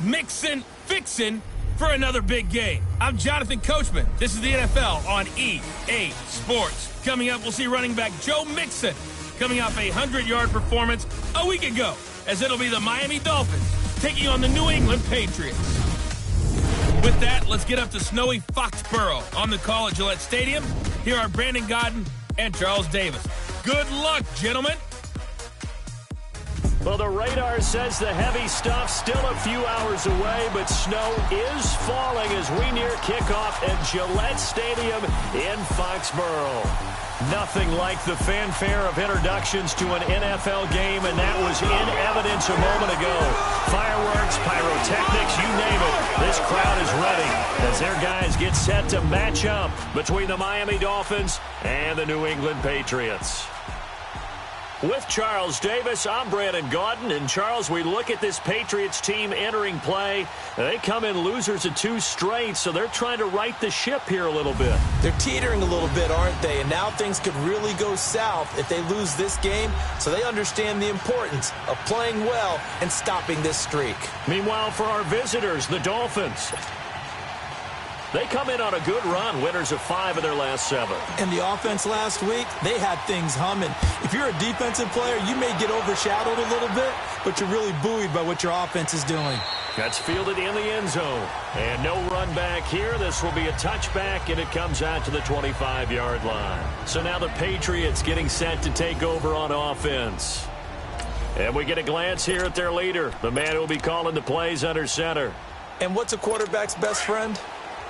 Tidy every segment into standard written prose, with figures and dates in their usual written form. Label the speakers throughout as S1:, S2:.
S1: mixing, fixing for another big game. I'm Jonathan Coachman. This is the NFL on EA Sports. Coming up, we'll see running back Joe Mixon coming off a 100-yard performance a week ago, as it'll be the Miami Dolphins taking on the New England Patriots. With that, let's get up to snowy Foxborough on the call at Gillette Stadium. Here are Brandon Gaudin and Charles Davis. Good luck, gentlemen.
S2: Well, the radar says the heavy stuff still a few hours away, but snow is falling as we near kickoff at Gillette Stadium in Foxborough. Nothing like the fanfare of introductions to an NFL game, and that was in evidence a moment ago. Fireworks, pyrotechnics, you name it. This crowd is ready as their guys get set to match up between the Miami Dolphins and the New England Patriots. With Charles Davis, I'm Brandon Gaudin. And, Charles, we look at this Patriots team entering play. They come in losers of 2 straight, so they're trying to right the ship here a little bit.
S3: They're teetering a little bit, aren't they? And now things could really go south if they lose this game, so they understand the importance of playing well and stopping this streak.
S2: Meanwhile, for our visitors, the Dolphins, they come in on a good run, winners of 5 of their last 7.
S3: And the offense last week, they had things humming. If you're a defensive player, you may get overshadowed a little bit, but you're really buoyed by what your offense is doing.
S2: That's fielded in the end zone. And no run back here. This will be a touchback, and it comes out to the 25-yard line. So now the Patriots getting set to take over on offense. And we get a glance here at their leader, the man who will be calling the plays under center.
S3: And what's a quarterback's best friend?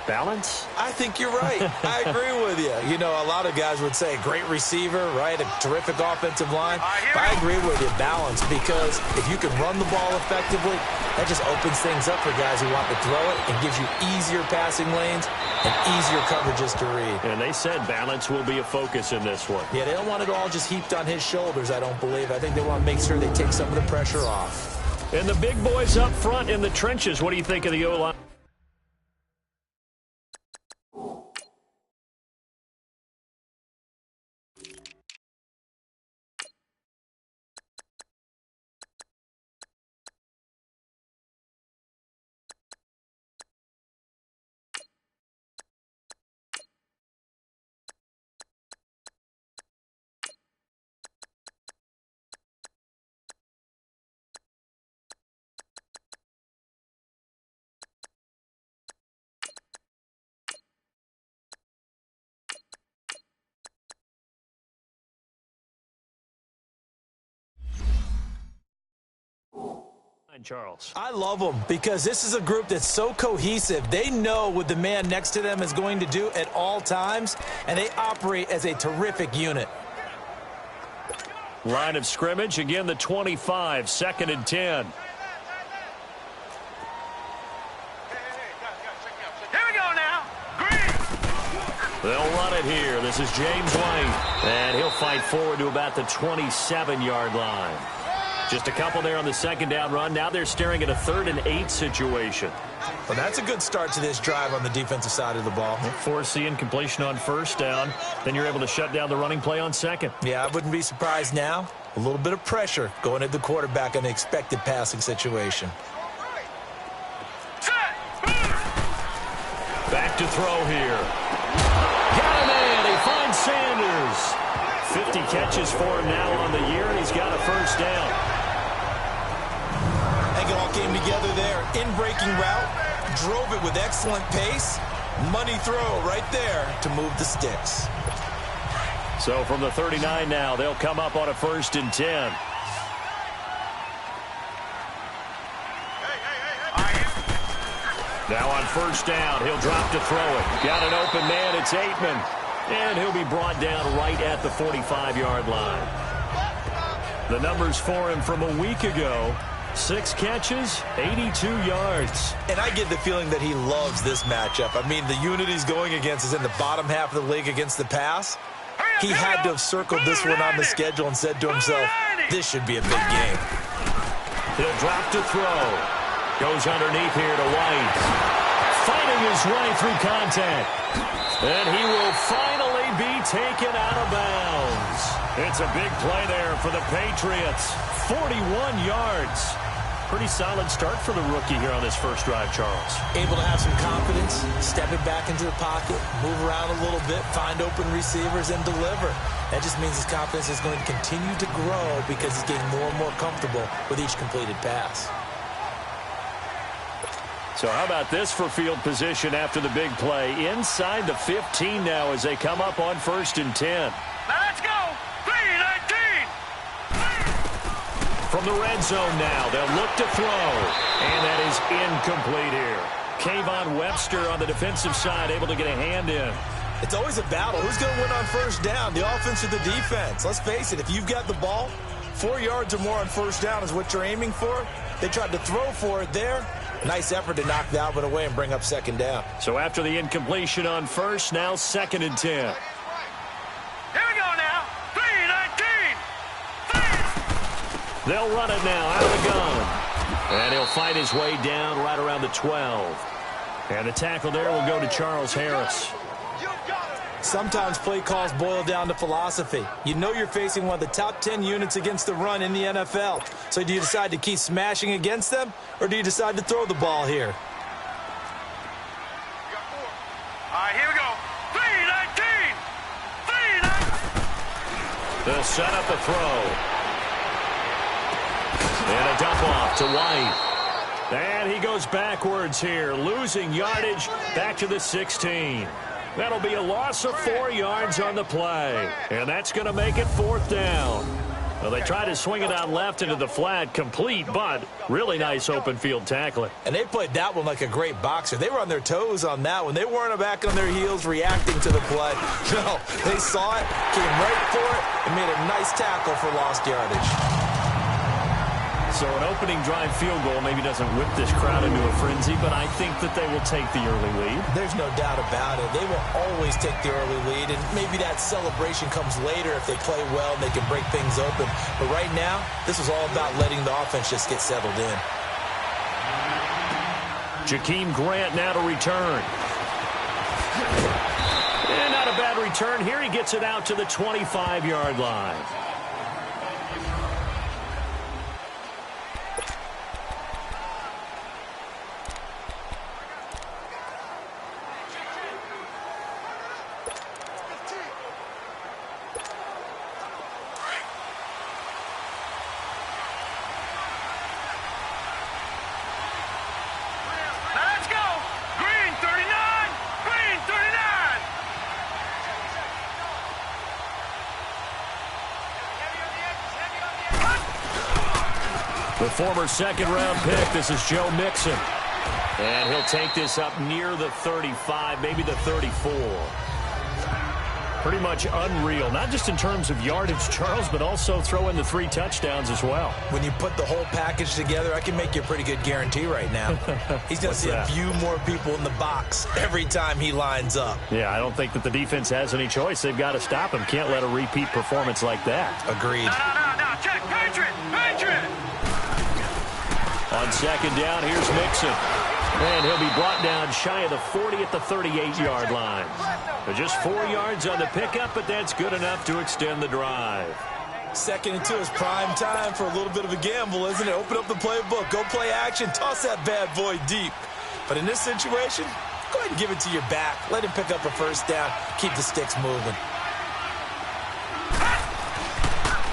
S2: Balance?
S3: I think you're right. I agree with you. You know, a lot of guys would say great receiver, right? A terrific offensive line. But I agree with you, balance, because if you can run the ball effectively, that just opens things up for guys who want to throw it and gives you easier passing lanes and easier coverages to read.
S2: And they said balance will be a focus in this one.
S3: Yeah, they don't want it all just heaped on his shoulders, I don't believe. I think they want to make sure they take some of the pressure off.
S2: And the big boys up front in the trenches, what do you think of the O-line? Charles.
S3: I love them because this is a group that's so cohesive. They know what the man next to them is going to do at all times, and they operate as a terrific unit.
S2: Line of scrimmage, again the 25, 2nd and 10.
S4: Here we go now. Green.
S2: They'll run it here. This is James White, and he'll fight forward to about the 27-yard line. Just a couple there on the 2nd down run. Now they're staring at a 3rd and 8 situation.
S3: Well, that's a good start to this drive on the defensive side of the ball.
S2: Force the incompletion on 1st down. Then you're able to shut down the running play on 2nd.
S3: Yeah, I wouldn't be surprised now. A little bit of pressure going at the quarterback on the expected passing situation.
S2: Back to throw here. Got a man. He finds Sanders. 50 catches for him now on the year, and he's got a 1st down.
S3: It all came together there. In-breaking route, drove it with excellent pace. Money throw right there to move the sticks.
S2: So from the 39 now, they'll come up on a 1st and 10. Now on 1st down, he'll drop to throw it. Got an open man, it's Aitman. And he'll be brought down right at the 45-yard line. The numbers for him from a week ago: 6 catches, 82 yards.
S3: And I get the feeling that he loves this matchup. I mean, the unit he's going against is in the bottom half of the league against the pass. He had to have circled this one on the schedule and said to himself, this should be a big game.
S2: He'll drop to throw. Goes underneath here to White. Fighting his way through contact. And he will finally be taken out of bounds. It's a big play there for the Patriots. 41 yards. pretty solid start for the rookie here on this first drive, Charles.
S3: Able to have some confidence, stepping back into the pocket, move around a little bit, find open receivers, and deliver. That just means his confidence is going to continue to grow because he's getting more and more comfortable with each completed pass.
S2: So how about this for field position after the big play? Inside the 15 now as they come up on 1st and 10.
S4: Let's go! 3-19!
S2: From the red zone now, they'll look to throw. And that is incomplete here. Kayvon Webster on the defensive side able to get a hand in.
S3: It's always a battle. Who's going to win on 1st down, the offense or the defense? Let's face it, if you've got the ball, 4 yards or more on 1st down is what you're aiming for. They tried to throw for it there. Nice effort to knock that one away and bring up 2nd down.
S2: So after the incompletion on 1st, now 2nd and 10.
S4: Here we go now! 3-19!
S2: They'll run it now out of the gun. And he'll fight his way down right around the 12. And the tackle there will go to Charles Harris.
S3: Sometimes play calls boil down to philosophy. You know you're facing one of the top 10 units against the run in the NFL. So do you decide to keep smashing against them, or do you decide to throw the ball here?
S4: All right, here we go. 3-19! 3-19!
S2: They'll set up a throw. And a dump off to White. And he goes backwards here, losing yardage back to the 16. That'll be a loss of 4 yards on the play. And that's going to make it 4th down. Well, they try to swing it out left into the flat, complete, but really nice open field tackling.
S3: And they played that one like a great boxer. They were on their toes on that one. They weren't back on their heels reacting to the play. No, they saw it, came right for it, and made a nice tackle for lost yardage.
S2: So an opening drive field goal maybe doesn't whip this crowd into a frenzy, but I think that they will take the early lead.
S3: There's no doubt about it. They will always take the early lead, and maybe that celebration comes later if they play well and they can break things open. But right now, this is all about letting the offense just get settled in.
S2: Jakeem Grant now to return. And not a bad return here. He gets it out to the 25-yard line.
S4: Let's go! Green 39! Green 39!
S2: The former second-round pick, this is Joe Mixon. And he'll take this up near the 35, maybe the 34. Pretty much unreal, not just in terms of yardage, Charles, but also throw in the 3 touchdowns as well.
S3: When you put the whole package together, I can make you a pretty good guarantee right now. He's going to see a few more people in the box every time he lines up.
S2: Yeah, I don't think that the defense has any choice. They've got to stop him. Can't let a repeat performance like that.
S3: Agreed.
S4: No, check. Patriot! Patriot!
S2: On second down, here's Mixon. And he'll be brought down shy of the 40 at the 38-yard line. But just 4 yards on the pickup, but that's good enough to extend the drive.
S3: 2nd and 2 is prime time for a little bit of a gamble, isn't it? Open up the playbook, go play action, toss that bad boy deep. But in this situation, go ahead and give it to your back. Let him pick up a 1st down, keep the sticks moving.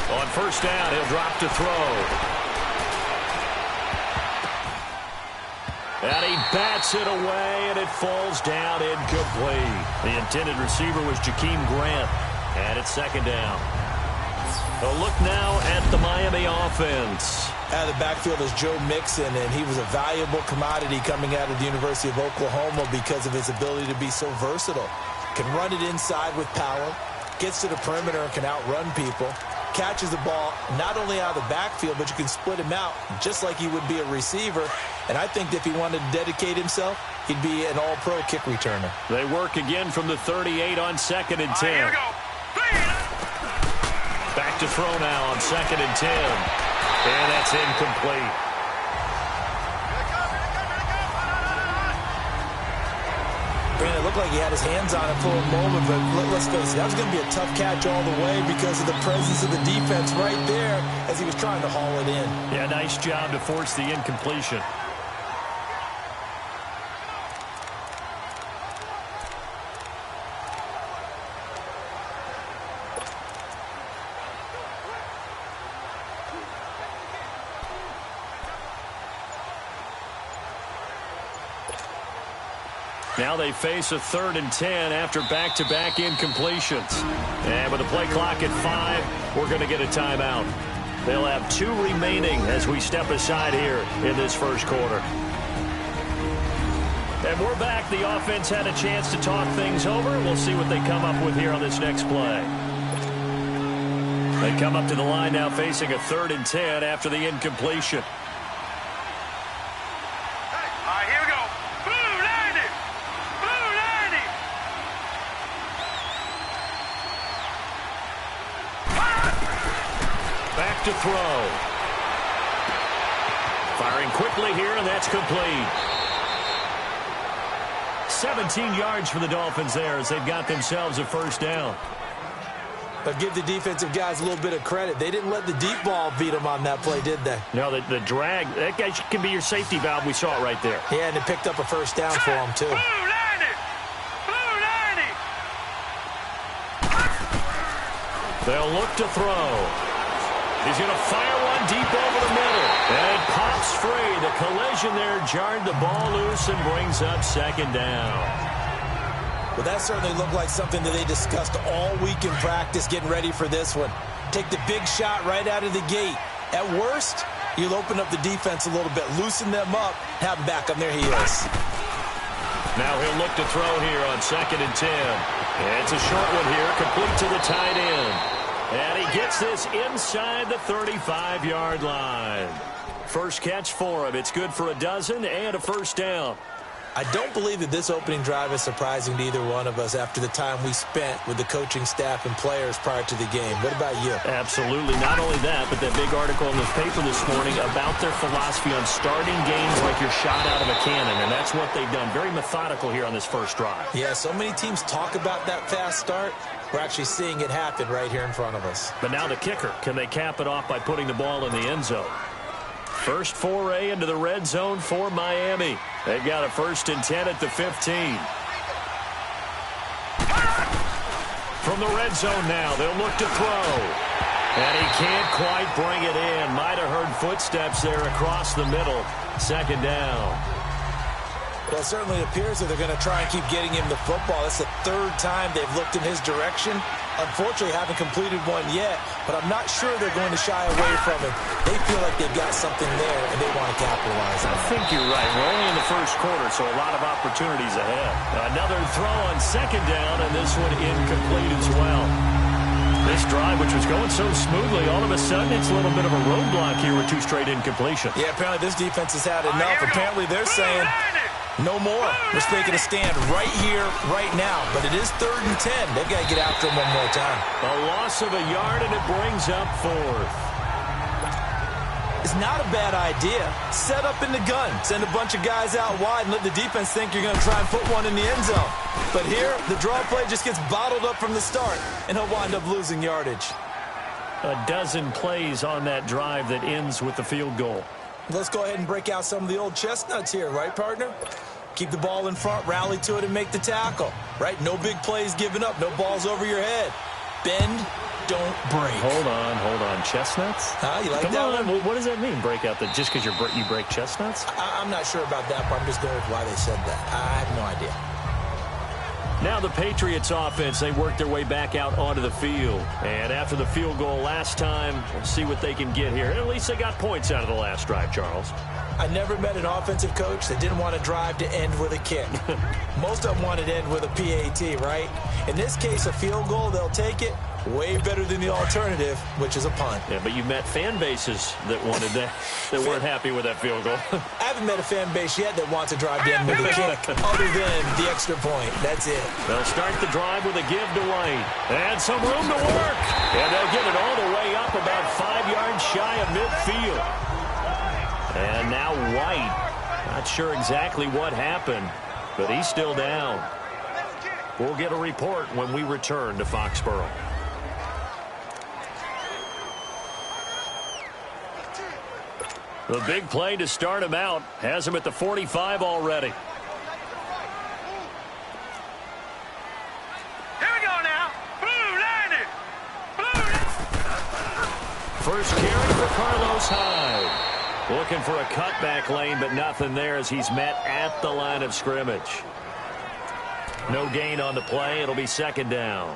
S2: On 1st down, he'll drop to throw. And he bats it away, and it falls down incomplete. The intended receiver was Jakeem Grant, and it's 2nd down. A look now at the Miami offense.
S3: Out of the backfield is Joe Mixon, and he was a valuable commodity coming out of the University of Oklahoma because of his ability to be so versatile. Can run it inside with power, gets to the perimeter and can outrun people, catches the ball not only out of the backfield, but you can split him out just like he would be a receiver. And I think if he wanted to dedicate himself, he'd be an all-pro kick returner.
S2: They work again from the 38 on 2nd and 10.
S4: Here we go.
S2: Back to throw now on 2nd and 10. And that's incomplete.
S3: Brandon, it looked like he had his hands on it for a moment, but let's face it, that was going to be a tough catch all the way because of the presence of the defense right there as he was trying to haul it in.
S2: Yeah, nice job to force the incompletion. Now they face a 3rd and 10 after back-to-back incompletions. And with the play clock at 5, we're going to get a timeout. They'll have 2 remaining as we step aside here in this first quarter. And we're back. The offense had a chance to talk things over. We'll see what they come up with here on this next play. They come up to the line now facing a 3rd and 10 after the incompletion. To throw. Firing quickly here, and that's complete. 17 yards for the Dolphins there as they've got themselves a first down.
S3: But give the defensive guys a little bit of credit. They didn't let the deep ball beat them on that play, did they?
S2: No, the drag, that guy can be your safety valve. We saw it right there.
S3: Yeah, and it picked up a first down for them, too.
S2: They'll look to throw. He's going to fire one deep over the middle. And it pops free. The collision there jarred the ball loose and brings up 2nd down.
S3: Well, that certainly looked like something that they discussed all week in practice getting ready for this one. Take the big shot right out of the gate. At worst, you'll open up the defense a little bit, loosen them up, have them back on their heels.
S2: Now he'll look to throw here on 2nd and 10. It's a short one here, complete to the tight end. And he gets this inside the 35-yard line. First catch for him. It's good for a dozen and a first down.
S3: I don't believe that this opening drive is surprising to either one of us after the time we spent with the coaching staff and players prior to the game. What about you?
S2: Absolutely. Not only that, but that big article in the paper this morning about their philosophy on starting games like you're shot out of a cannon, and that's what they've done. Very methodical here on this first drive.
S3: Yeah, so many teams talk about that fast start. We're actually seeing it happen right here in front of us.
S2: But now the kicker. Can they cap it off by putting the ball in the end zone? First foray into the red zone for Miami. They've got a 1st and 10 at the 15. From the red zone now, they'll look to throw. And he can't quite bring it in. Might have heard footsteps there across the middle. 2nd down.
S3: Well, it certainly appears that they're going to try and keep getting him the football. It's the 3rd time they've looked in his direction. Unfortunately, haven't completed one yet, but I'm not sure they're going to shy away from it. They feel like they've got something there, and they want to capitalize on it.
S2: I think you're right. We're only in the first quarter, so a lot of opportunities ahead. Another throw on 2nd down, and this one incomplete as well. This drive, which was going so smoothly, all of a sudden it's a little bit of a roadblock here with 2 straight incompletions.
S3: Yeah, apparently this defense has had enough. Apparently they're saying no more. We're making a stand right here, right now. But it is 3rd and 10. They've got to get after him one more time.
S2: A loss of a yard, and it brings up 4th.
S3: It's not a bad idea. Set up in the gun. Send a bunch of guys out wide and let the defense think you're going to try and put one in the end zone. But here, the draw play just gets bottled up from the start, and he'll wind up losing yardage.
S2: A dozen plays on that drive that ends with the field goal.
S3: Let's go ahead and break out some of the old chestnuts here, right, partner? Keep the ball in front, rally to it, and make the tackle, right? No big plays given up, no balls over your head. Bend, don't break.
S2: Hold on. Chestnuts?
S3: Huh? You like
S2: Come
S3: that
S2: on.
S3: one?
S2: What does that mean, break out? Just because you break chestnuts?
S3: I'm not sure about that, but I'm just going with why they said that. I have no idea.
S2: Now the Patriots offense, they work their way back out onto the field. And after the field goal last time, we'll see what they can get here. At least they got points out of the last drive, Charles.
S3: I never met an offensive coach that didn't want to drive to end with a kick. Most of them wanted to end with a PAT, right? In this case, a field goal, they'll take it. Way better than the alternative, which is a punt.
S2: Yeah, but you met fan bases that wanted that, that weren't happy with that field goal.
S3: I haven't met a fan base yet that wants to drive to end with a kick other than the extra point. That's it.
S2: They'll start the drive with a give to White. And some room to work. And they'll get it all the way up about 5 yards shy of midfield. And now White. Not sure exactly what happened, but he's still down. We'll get a report when we return to Foxborough. The big play to start him out has him at the 45 already.
S4: Here we go now. Blue line it.
S2: First carry for Carlos Hyde. Looking for a cutback lane, but nothing there as he's met at the line of scrimmage. No gain on the play. It'll be second down.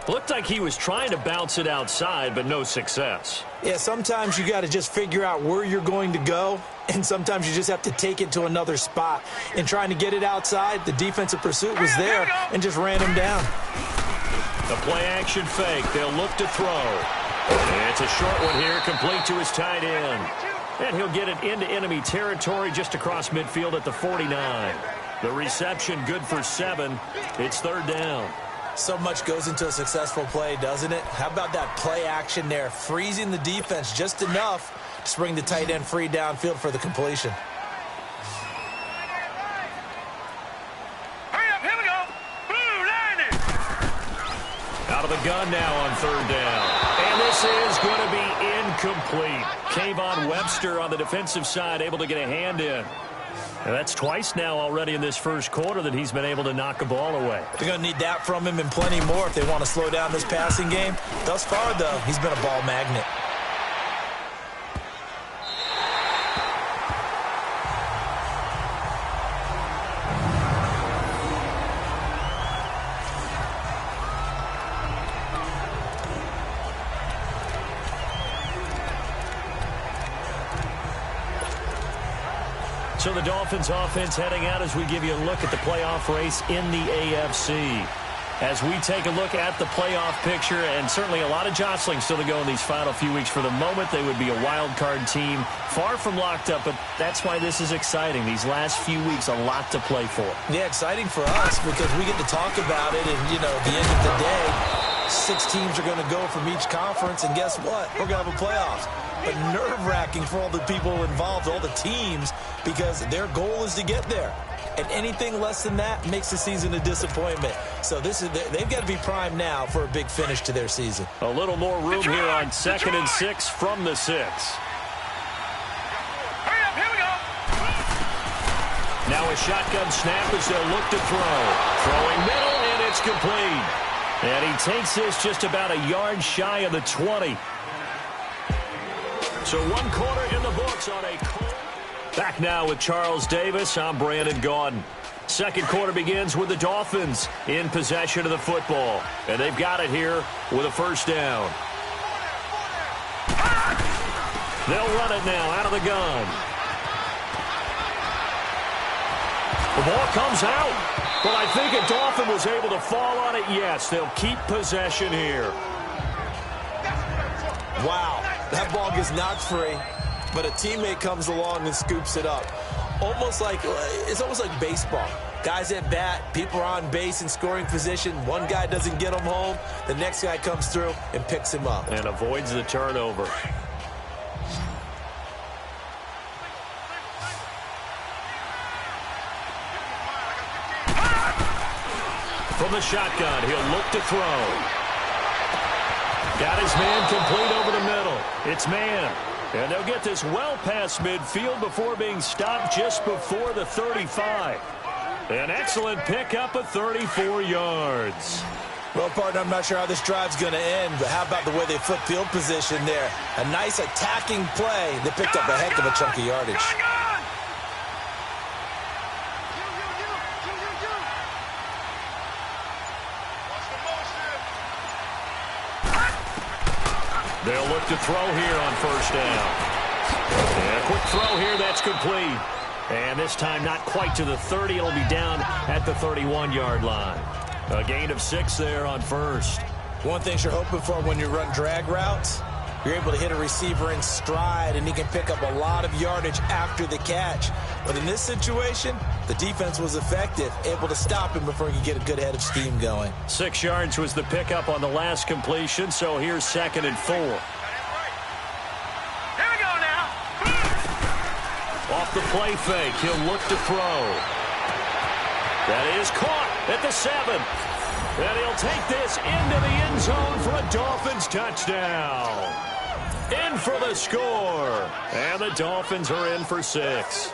S2: Looked like he was trying to bounce it outside, but no success.
S3: Yeah, sometimes you got to just figure out where you're going to go, and sometimes you just have to take it to another spot. In trying to get it outside, the defensive pursuit was there and just ran him down.
S2: The play-action fake. They'll look to throw. And it's a short one here, complete to his tight end. And he'll get it into enemy territory just across midfield at the 49. The reception good for 7. It's third down.
S3: So much goes into a successful play, doesn't it? How about that play action there, freezing the defense just enough to bring the tight end free downfield for the completion.
S4: Hurry up, here we go. Blue line it.
S2: Out of the gun now on third down. And this is going to be incomplete. Kayvon Webster on the defensive side able to get a hand in. And that's twice now already in this first quarter that he's been able to knock a ball away.
S3: They're going to need that from him and plenty more if they want to slow down this passing game. Thus far, though, he's been a ball magnet.
S2: So the Dolphins offense heading out as we give you a look at the playoff race in the AFC. As we take a look at the playoff picture, and certainly a lot of jostling still to go in these final few weeks. For the moment, they would be a wild card team, far from locked up, but that's why this is exciting. These last few weeks, a lot to play for.
S3: Yeah, exciting for us because we get to talk about it, and, you know, at the end of the day, 6 teams are going to go from each conference, and guess what? We're going to have a playoffs. But nerve-wracking for all the people involved, all the teams, because their goal is to get there. And anything less than that makes the season a disappointment. So they've got to be primed now for a big finish to their season.
S2: A little more room here on 2nd and 6 from the 6.
S4: Hurry up, here we go.
S2: Now a shotgun snap as they'll look to throw. Throwing middle, and it's complete. And he takes this just about a yard shy of the 20. So 1 quarter in the books on a cold. Back now with Charles Davis. I'm Brandon Gaudin. Second quarter begins with the Dolphins in possession of the football. And they've got it here with a first down. They'll run it now out of the gun. The ball comes out. But I think a Dolphin was able to fall on it. Yes, they'll keep possession here.
S3: Wow, that ball gets knocked free, but a teammate comes along and scoops it up. It's almost like baseball. Guys at bat, people are on base in scoring position. One guy doesn't get him home. The next guy comes through and picks him up.
S2: And avoids the turnover. From the shotgun, he'll look to throw. Got his man complete over the middle. It's man. And they'll get this well past midfield before being stopped just before the 35. An excellent pickup of 34 yards.
S3: Well, partner, I'm not sure how this drive's going to end, but how about the way they flip field position there? A nice attacking play. They picked up a heck of a chunk of yardage.
S2: They'll look to throw here on first down. And a quick throw here, that's complete. And this time not quite to the 30. It'll be down at the 31-yard line. A gain of 6 there on first.
S3: One thing you're hoping for when you run drag routes, you're able to hit a receiver in stride, and he can pick up a lot of yardage after the catch. But in this situation, the defense was effective, able to stop him before he could get a good head of steam going.
S2: 6 yards was the pickup on the last completion, so here's 2nd and 4.
S4: Here we go now.
S2: Off the play fake, he'll look to throw. That is caught, at the 7. And he'll take this into the end zone for a Dolphins touchdown. In for the score. And the Dolphins are in for 6.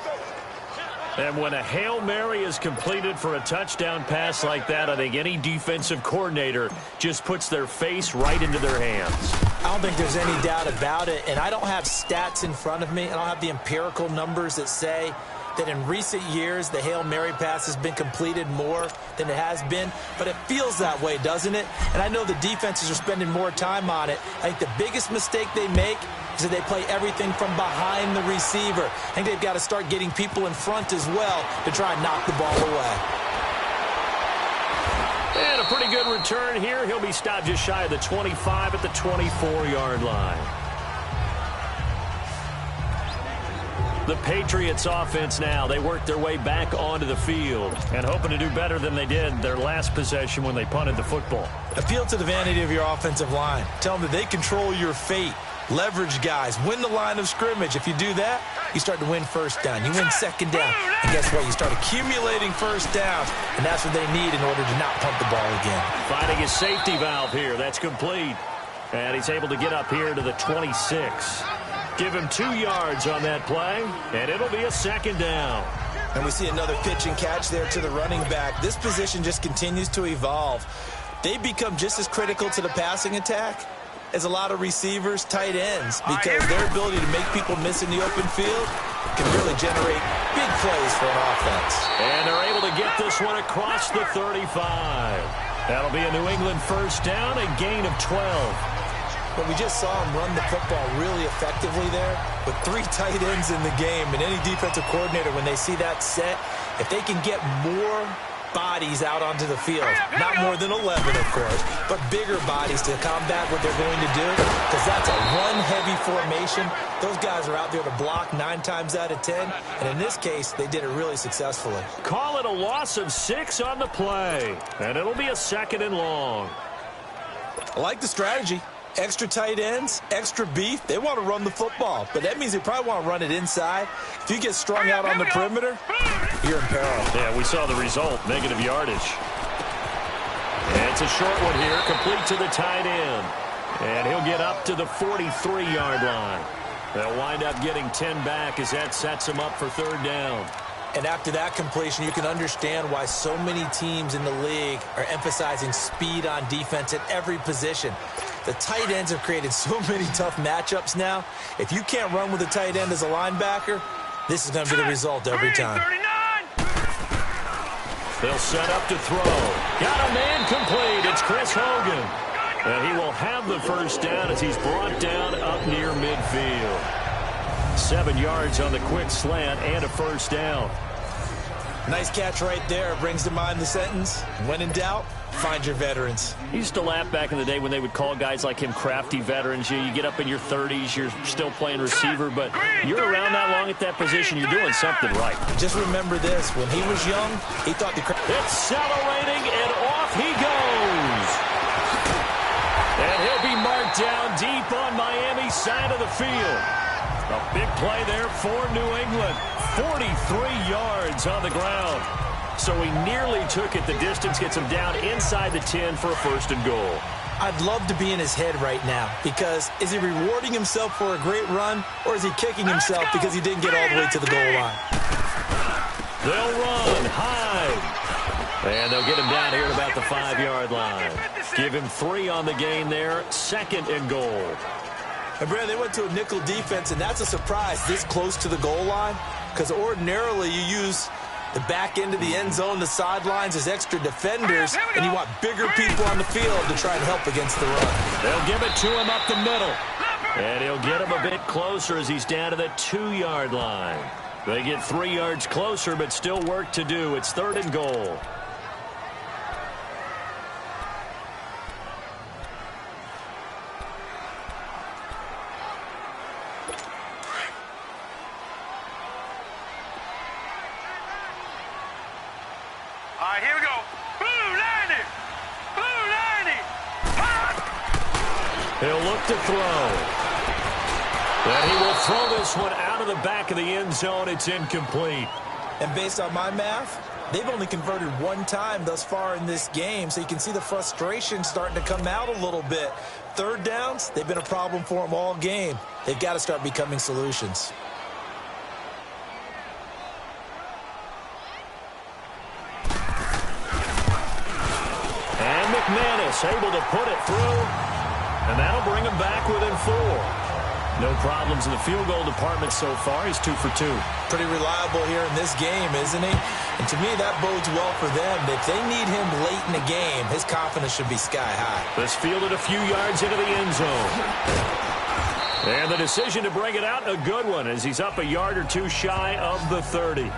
S2: And when a Hail Mary is completed for a touchdown pass like that, I think any defensive coordinator just puts their face right into their hands.
S3: I don't think there's any doubt about it. And I don't have stats in front of me. I don't have the empirical numbers that say that in recent years the Hail Mary pass has been completed more than it has been. But it feels that way, doesn't it? And I know the defenses are spending more time on it. I think the biggest mistake they make is that they play everything from behind the receiver. I think they've got to start getting people in front as well to try and knock the ball away.
S2: And a pretty good return here. He'll be stopped just shy of the 25 at the 24-yard line. The Patriots offense now. They work their way back onto the field and hoping to do better than they did their last possession when they punted the football.
S3: Appeal to the vanity of your offensive line. Tell them that they control your fate. Leverage guys. Win the line of scrimmage. If you do that, you start to win first down. You win second down. And guess what? You start accumulating first downs, and that's what they need in order to not punt the ball again.
S2: Finding his safety valve here. That's complete. And he's able to get up here to the 26. Give him 2 yards on that play, and it'll be a second down.
S3: And we see another pitch and catch there to the running back. This position just continues to evolve. They become just as critical to the passing attack as a lot of receivers, tight ends, because their ability to make people miss in the open field can really generate big plays for an offense.
S2: And they're able to get this one across the 35. That'll be a New England first down, a gain of 12.
S3: But we just saw him run the football really effectively there with 3 tight ends in the game. And any defensive coordinator, when they see that set, if they can get more bodies out onto the field, not more than 11, of course, but bigger bodies to combat what they're going to do, because that's a run-heavy formation. Those guys are out there to block 9 times out of 10, and in this case, they did it really successfully.
S2: Call it a loss of 6 on the play, and it'll be a second and long.
S3: I like the strategy. Extra tight ends, extra beef. They want to run the football, but that means they probably want to run it inside. If you get strung out on the perimeter, you're in peril.
S2: Yeah, we saw the result, negative yardage. And it's a short one here, complete to the tight end. And he'll get up to the 43-yard line. They'll wind up getting 10 back as that sets him up for third down.
S3: And after that completion, you can understand why so many teams in the league are emphasizing speed on defense at every position. The tight ends have created so many tough matchups now. If you can't run with a tight end as a linebacker, this is going to be the result every time.
S2: They'll set up to throw. Got a man complete. It's Chris Hogan. And he will have the first down as he's brought down up near midfield. 7 yards on the quick slant and a first down.
S3: Nice catch right there. Brings to mind the sentence, when in doubt, find your veterans.
S2: I used to laugh back in the day when they would call guys like him crafty veterans. You get up in your 30s, you're still playing receiver, but you're around that long at that position, you're doing something right.
S3: Just remember this, when he was young, he thought the...
S2: Accelerating, and off he goes. And he'll be marked down deep on Miami's side of the field. A big play there for New England. 43 yards on the ground. So he nearly took it the distance, gets him down inside the 10 for a first and goal.
S3: I'd love to be in his head right now, because is he rewarding himself for a great run, or is he kicking himself because he didn't get all the way to the goal line?
S2: They'll run high. And they'll get him down here at about the 5-yard line. Give him 3 on the game there, second and goal.
S3: And Brad, they went to a nickel defense, and that's a surprise this close to the goal line, because ordinarily you use the back end of the end zone, the sidelines as extra defenders, and you want bigger people on the field to try and help against the run.
S2: They'll give it to him up the middle. And he'll get him a bit closer as he's down to the 2-yard line. They get 3 yards closer, but still work to do. It's third and goal.
S4: All right, here we go. Blue 90. Blue 90. Pop.
S2: He'll look to throw. And he will throw this one out of the back of the end zone. It's incomplete.
S3: And based on my math, They've only converted one time thus far in this game, so you can see the frustration starting to come out a little bit. Third downs, they've been a problem for them all game. They've got to start becoming solutions.
S2: And McManus able to put it through, and that'll bring him back within 4. No problems in the field goal department so far. He's 2 for 2.
S3: Pretty reliable here in this game, isn't he? And to me, that bodes well for them. If they need him late in the game, his confidence should be sky high.
S2: This fielded a few yards into the end zone. And the decision to bring it out, a good one, as he's up a yard or two shy of the 30.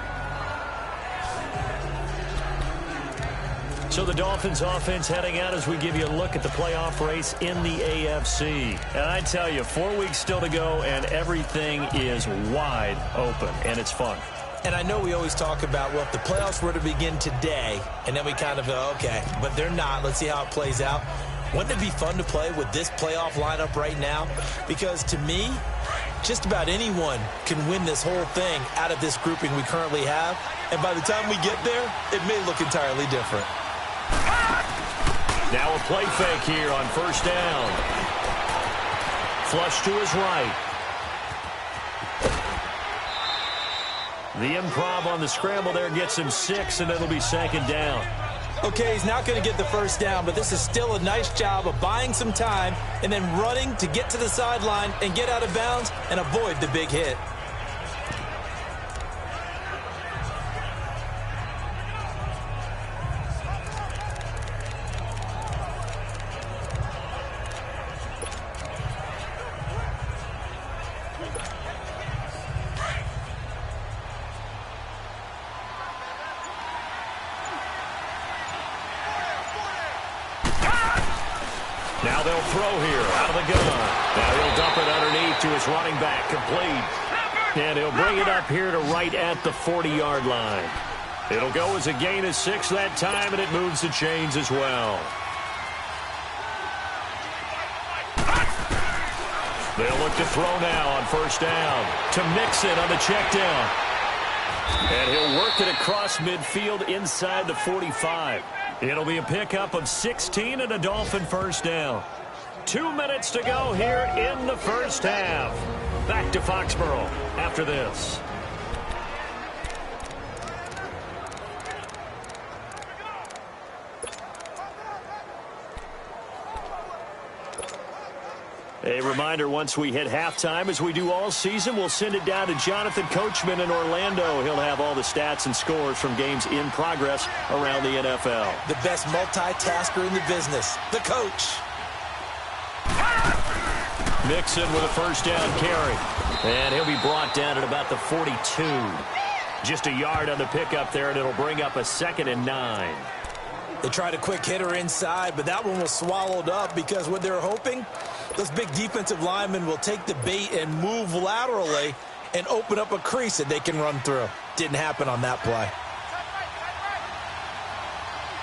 S2: So the Dolphins offense heading out as we give you a look at the playoff race in the AFC. And I tell you, 4 weeks still to go, and everything is wide open, and it's fun.
S3: And I know we always talk about, well, if the playoffs were to begin today, and then we kind of go, okay, but they're not. Let's see how it plays out. Wouldn't it be fun to play with this playoff lineup right now? Because to me, just about anyone can win this whole thing out of this grouping we currently have. And by the time we get there, it may look entirely different.
S2: Now a play fake here on first down. Flush to his right. The improv on the scramble there gets him 6, and it'll be second down.
S3: Okay, he's not going to get the first down, but this is still a nice job of buying some time and then running to get to the sideline and get out of bounds and avoid the big hit.
S2: Now they'll throw here out of the gun. Now he'll dump it underneath to his running back, complete. And he'll bring it up here to right at the 40-yard line. It'll go as a gain of 6 that time, and it moves the chains as well. They'll look to throw now on first down. To Mixon on the check down. And he'll work it across midfield inside the 45. It'll be a pickup of 16 and a Dolphin first down. 2 minutes to go here in the first half. Back to Foxborough after this. A reminder, once we hit halftime, as we do all season, we'll send it down to Jonathan Coachman in Orlando. He'll have all the stats and scores from games in progress around the NFL.
S3: The best multitasker in the business, the coach.
S2: Mixon with a first down carry. And he'll be brought down at about the 42. Just a yard on the pickup there, and it'll bring up a 2nd and 9.
S3: They tried a quick hitter inside, but that one was swallowed up because what they're hoping, those big defensive linemen will take the bait and move laterally and open up a crease that they can run through. Didn't happen on that play.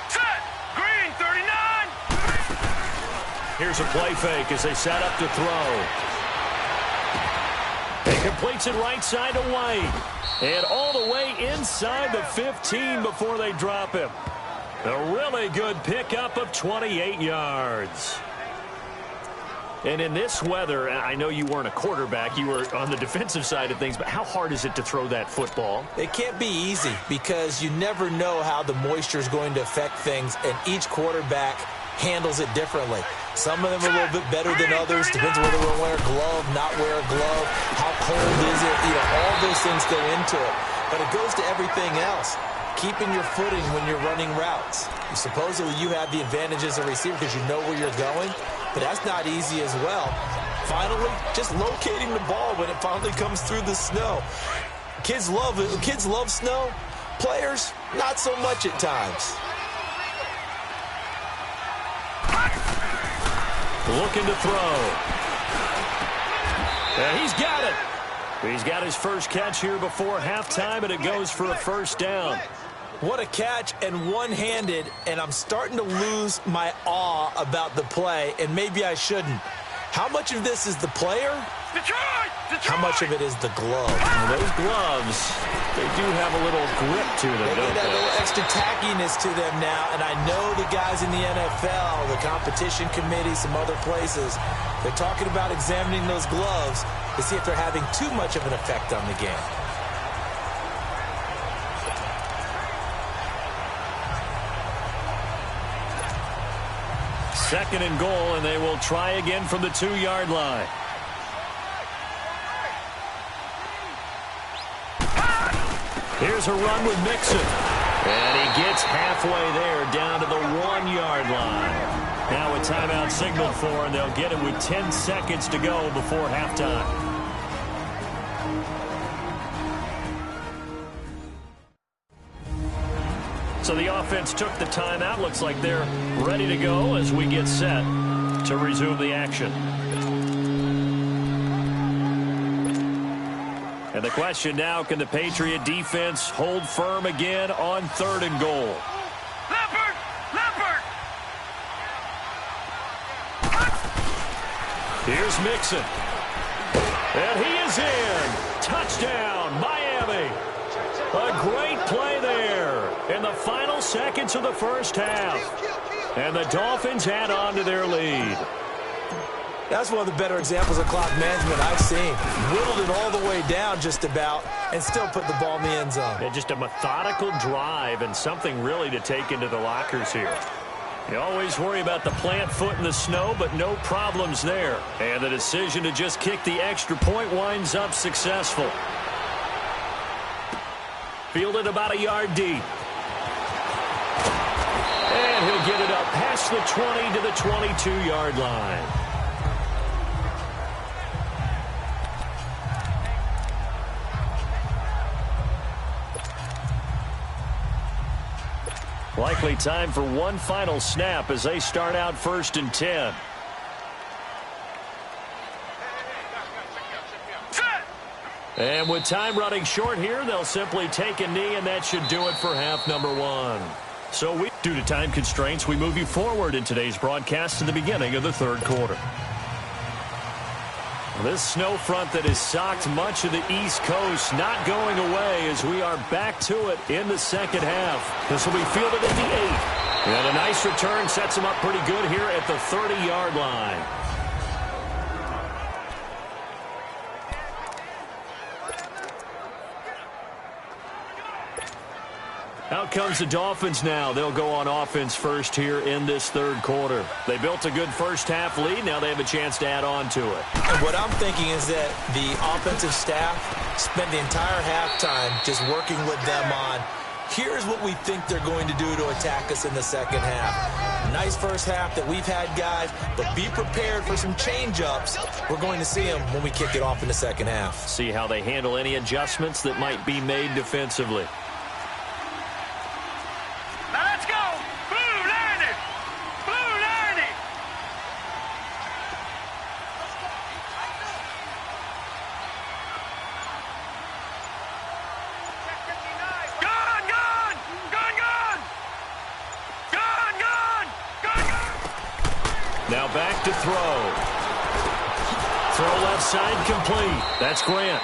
S4: Set! Green, 39!
S2: Here's a play fake as they set up to throw. He completes it right side to White. And all the way inside the 15 before they drop him. A really good pickup of 28 yards. And in this weather, I know you weren't a quarterback, you were on the defensive side of things, but how hard is it to throw that football?
S3: It can't be easy because you never know how the moisture is going to affect things, and each quarterback handles it differently. Some of them are a little bit better than others. Depends whether they'll wear a glove, not wear a glove, how cold is it, all those things go into it. But it goes to everything else. Keeping your footing when you're running routes. Supposedly you have the advantage as a receiver because you know where you're going, but that's not easy as well. Finally, just locating the ball when it finally comes through the snow. Kids love it. Kids love snow. Players, not so much at times.
S2: Looking to throw. And he's got it. He's got his first catch here before halftime, and it goes for a first down.
S3: What a catch, and one-handed, and I'm starting to lose my awe about the play, and maybe I shouldn't. How much of this is the player?
S4: Detroit!
S3: How much of it is the glove?
S2: And those gloves, they do have a little grip to them,
S3: They
S2: don't
S3: get that
S2: they?
S3: little extra tackiness to them now, and I know the guys in the NFL, the competition committee, some other places, they're talking about examining those gloves to see if they're having too much of an effect on the game.
S2: Second and goal, and they will try again from the 2-yard line. Here's a run with Mixon. And he gets halfway there down to the 1-yard line. Now a timeout signaled for, and they'll get it with 10 seconds to go before halftime. So the offense took the timeout. Looks like they're ready to go as we get set to resume the action. And the question now, can the Patriot defense hold firm again on 3rd and goal?
S4: Leopard! Leopard!
S2: Here's Mixon. And he is in. Touchdown, Miami. A great play there in the final seconds of the first half. And the Dolphins add on to their lead.
S3: That's one of the better examples of clock management I've seen. Whittled it all the way down just about and still put the ball in the end zone.
S2: Yeah, just a methodical drive and something really to take into the lockers here. You always worry about the plant foot in the snow, but no problems there. And the decision to just kick the extra point winds up successful. Fielded about a yard deep. And he'll get it up past the 20 to the 22-yard line. Likely time for one final snap as they start out 1st and 10. And with time running short here, they'll simply take a knee, and that should do it for half number 1. So due to time constraints, we move you forward in today's broadcast to the beginning of the 3rd quarter. This snow front that has socked much of the East Coast not going away as we are back to it in the second half. This will be fielded at the 8. And a nice return sets them up pretty good here at the 30-yard line. Out comes the Dolphins now. They'll go on offense first here in this 3rd quarter. They built a good first half lead. Now they have a chance to add on to it.
S3: And what I'm thinking is that the offensive staff spent the entire halftime just working with them on, here's what we think they're going to do to attack us in the second half. Nice first half that we've had, guys, but be prepared for some change-ups. We're going to see them when we kick it off in the second half.
S2: See how they handle any adjustments that might be made defensively. Now back to throw. Throw left side complete. That's Grant.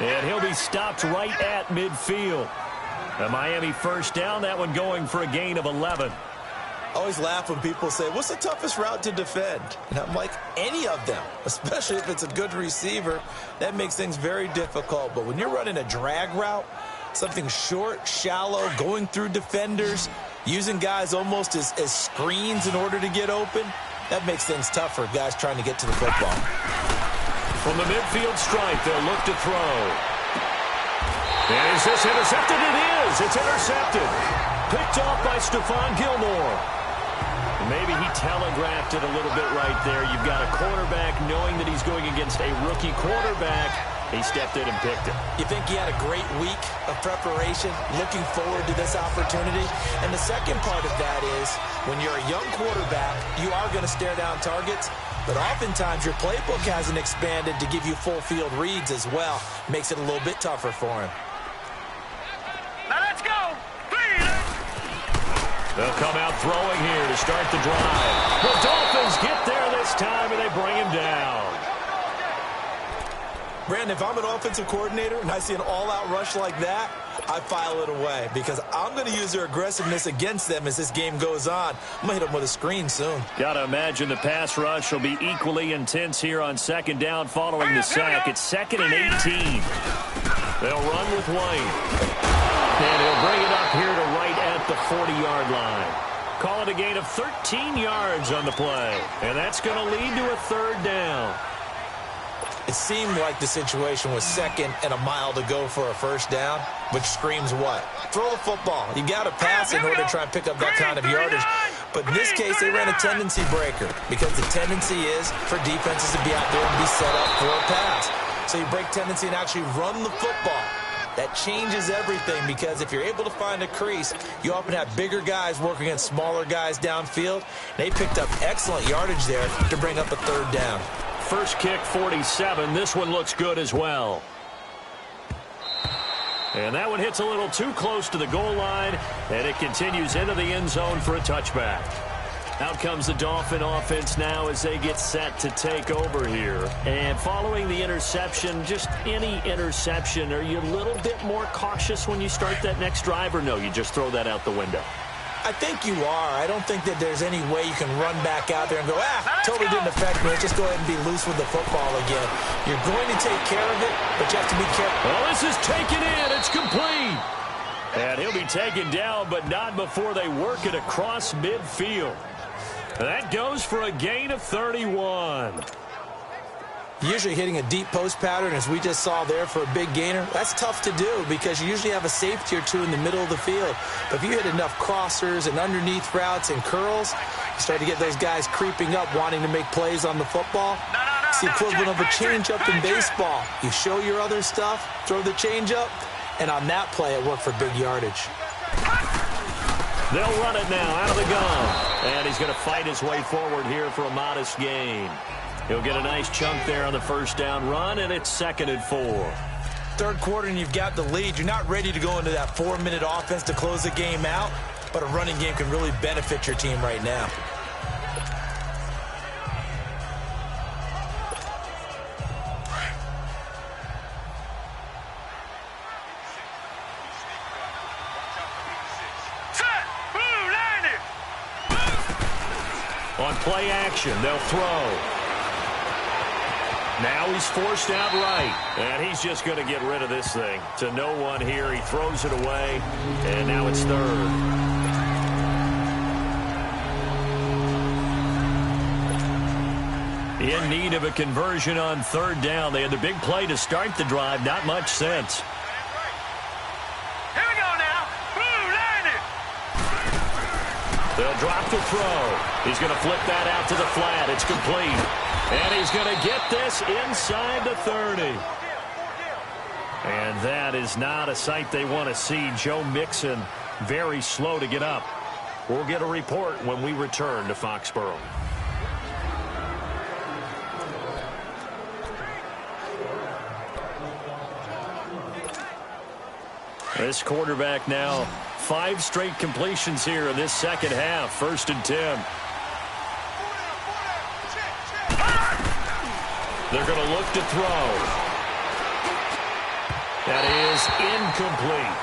S2: And he'll be stopped right at midfield. A Miami first down, that one going for a gain of 11.
S3: I always laugh when people say, what's the toughest route to defend? And I'm like, any of them, especially if it's a good receiver. That makes things very difficult. But when you're running a drag route, something short, shallow, going through defenders, using guys almost as screens in order to get open, that makes things tough for guys trying to get to the football.
S2: From the midfield stripe, they'll look to throw. And is this intercepted? It is. It's intercepted. Picked off by Stephon Gilmore. Maybe he telegraphed it a little bit right there. You've got a quarterback knowing that he's going against a rookie quarterback. He stepped in and picked it.
S3: You think he had a great week of preparation, looking forward to this opportunity? And the second part of that is, when you're a young quarterback, you are going to stare down targets, but oftentimes your playbook hasn't expanded to give you full field reads as well. Makes it a little bit tougher for him.
S4: Now let's go!
S2: They'll come out throwing here to start the drive. The Dolphins get there this time, and they bring him down.
S3: Brandon, if I'm an offensive coordinator and I see an all-out rush like that, I file it away because I'm going to use their aggressiveness against them as this game goes on. I'm going to hit them with a screen soon.
S2: Got to imagine the pass rush will be equally intense here on second down following the sack. It's 2nd and 18. They'll run with White. And he'll bring it up here to right at the 40-yard line. Call it a gain of 13 yards on the play. And that's going to lead to a 3rd down.
S3: It seemed like the situation was 2nd and a mile to go for a 1st down, which screams what? Throw the football. You got to pass in order to try and pick up that kind of yardage. But in this case, they ran a tendency breaker because the tendency is for defenses to be out there and be set up for a pass. So you break tendency and actually run the football. That changes everything because if you're able to find a crease, you often have bigger guys working against smaller guys downfield. They picked up excellent yardage there to bring up a 3rd down.
S2: First kick, 47. This one looks good as well. And that one hits a little too close to the goal line, and it continues into the end zone for a touchback. Out comes the Dolphin offense now as they get set to take over here. And following the interception, just any interception, are you a little bit more cautious when you start that next drive, or no, you just throw that out the window?
S3: I think you are. I don't think that there's any way you can run back out there and go, totally didn't affect me. Let's just go ahead and be loose with the football again. You're going to take care of it, but you have to be careful.
S2: Well, this is taken in. It's complete. And he'll be taken down, but not before they work it across midfield. That goes for a gain of 31.
S3: Usually hitting a deep post pattern, as we just saw there for a big gainer, that's tough to do because you usually have a safety or two in the middle of the field. But if you hit enough crossers and underneath routes and curls, you start to get those guys creeping up, wanting to make plays on the football. It's the equivalent of a changeup in baseball. You show your other stuff, throw the changeup, and on that play, it worked for big yardage.
S2: They'll run it now out of the gun. And he's going to fight his way forward here for a modest gain. He'll get a nice chunk there on the 1st down run, and it's 2nd and 4.
S3: 3rd quarter, and you've got the lead. You're not ready to go into that 4-minute offense to close the game out, but a running game can really benefit your team right now.
S2: On play action, they'll throw. Now he's forced out right, and he's just going to get rid of this thing. To no one here, he throws it away, and now it's 3rd. In need of a conversion on 3rd down. They had the big play to start the drive, not much sense.
S4: Here we go now. Line it.
S2: They'll drop the throw. He's going to flip that out to the flat. It's complete. And he's going to get this inside the 30. And that is not a sight they want to see. Joe Mixon very slow to get up. We'll get a report when we return to Foxborough. This quarterback now, 5 straight completions here in this 2nd half. 1st and 10. They're going to look to throw. That is incomplete.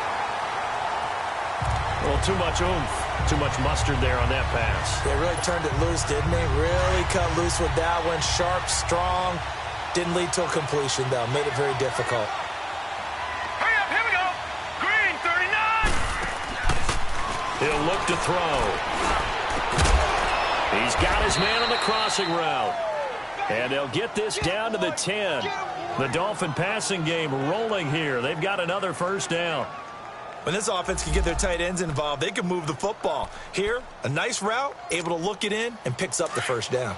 S2: Well, too much oomph, too much mustard there on that pass.
S3: They really turned it loose, didn't they? Really cut loose with that one. Sharp, strong. Didn't lead to a completion, though. Made it very difficult.
S4: Hurry up, here we go. Green, 39.
S2: He'll look to throw. He's got his man on the crossing route. And they'll get this down to the 10. The Dolphin passing game rolling here. They've got another 1st down.
S3: When this offense can get their tight ends involved, they can move the football. Here, a nice route, able to look it in, and picks up the 1st down.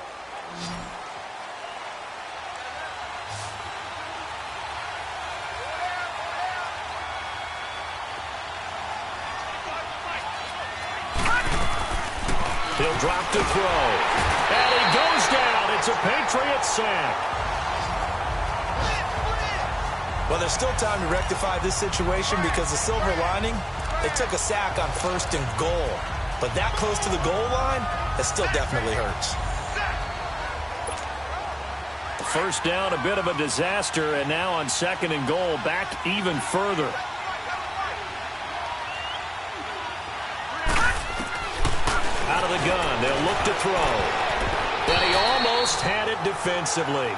S2: He'll drop to throw. And he goes down. It's a Patriot sack.
S3: Well, there's still time to rectify this situation because the silver lining, they took a sack on 1st and goal. But that close to the goal line, that still definitely hurts.
S2: first down, a bit of a disaster, and now on 2nd and goal, back even further. Out of the gun, they'll look to throw. And he almost had it defensively.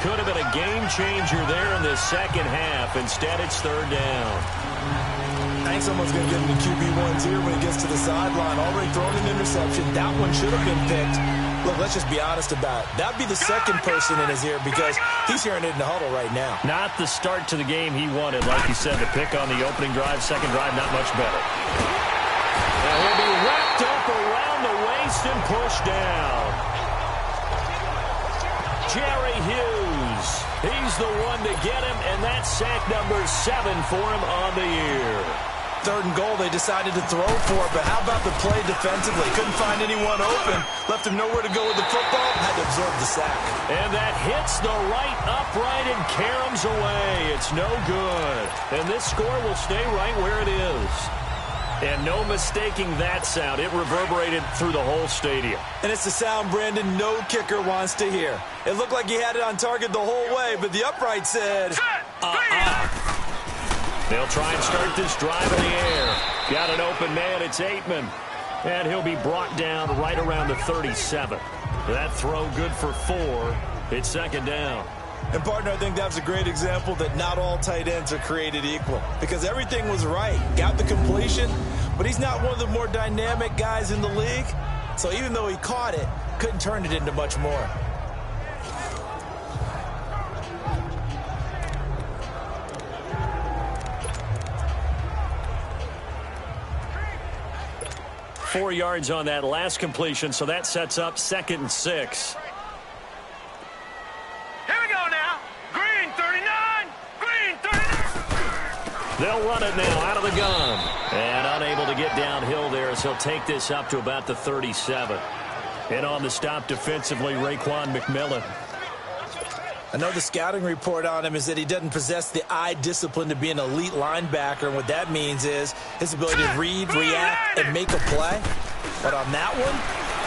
S2: Could have been a game changer there in the second half. Instead, it's 3rd down.
S3: I think someone's going to get into QB1's ear when he gets to the sideline. Already thrown an interception. That one should have been picked. Look, let's just be honest about it. That'd be the second person in his ear because he's hearing it in the huddle right now.
S2: Not the start to the game he wanted. Like you said, the pick on the opening drive, second drive, not much better. And he'll be wrapped up around the waist and pushed down. Jerry Hughes. He's the one to get him, and that's sack number 7 for him on the year.
S3: 3rd and goal, they decided to throw for it, but how about the play defensively? Couldn't find anyone open, left him nowhere to go with the football, had to absorb the sack.
S2: And that hits the right upright and caroms away. It's no good. And this score will stay right where it is. And no mistaking that sound. It reverberated through the whole stadium.
S3: And it's the sound, Brandon, no kicker wants to hear. It looked like he had it on target the whole way, but the upright said,
S2: They'll try and start this drive in the air. Got an open man, it's Aitman. And he'll be brought down right around the 37. That throw good for 4. It's 2nd down.
S3: And, partner, I think that was a great example that not all tight ends are created equal. Because everything was right. Got the completion, but he's not one of the more dynamic guys in the league. So even though he caught it, couldn't turn it into much more.
S2: Four yards on that last completion, so that sets up 2nd and 6.
S4: Here we go now. Green 39. Green 39.
S2: They'll run it now out of the gun. And unable to get downhill there, so he'll take this up to about the 37. And on the stop defensively, Raekwon McMillan.
S3: I know the scouting report on him is that he doesn't possess the eye discipline to be an elite linebacker, and what that means is his ability to read, react, and make a play. But on that one,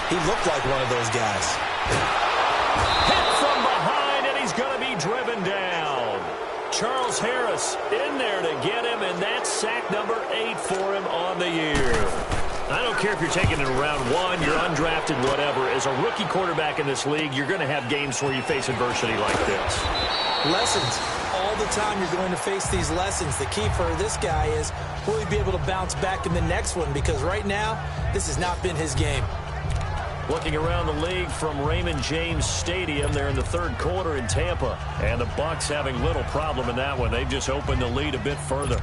S3: he looked like one of those guys.
S2: Hit from behind, and he's going to be driven down. Charles Harris in there to get him, and that's sack number 8 for him on the year. I don't care if you're taking it in round 1, you're undrafted, whatever. As a rookie quarterback in this league, you're going to have games where you face adversity like this.
S3: Lessons. All the time you're going to face these lessons. The key for this guy is, will he be able to bounce back in the next one? Because right now, this has not been his game.
S2: Looking around the league from Raymond James Stadium, they're in the 3rd quarter in Tampa. And the Bucs having little problem in that one. They've just opened the lead a bit further.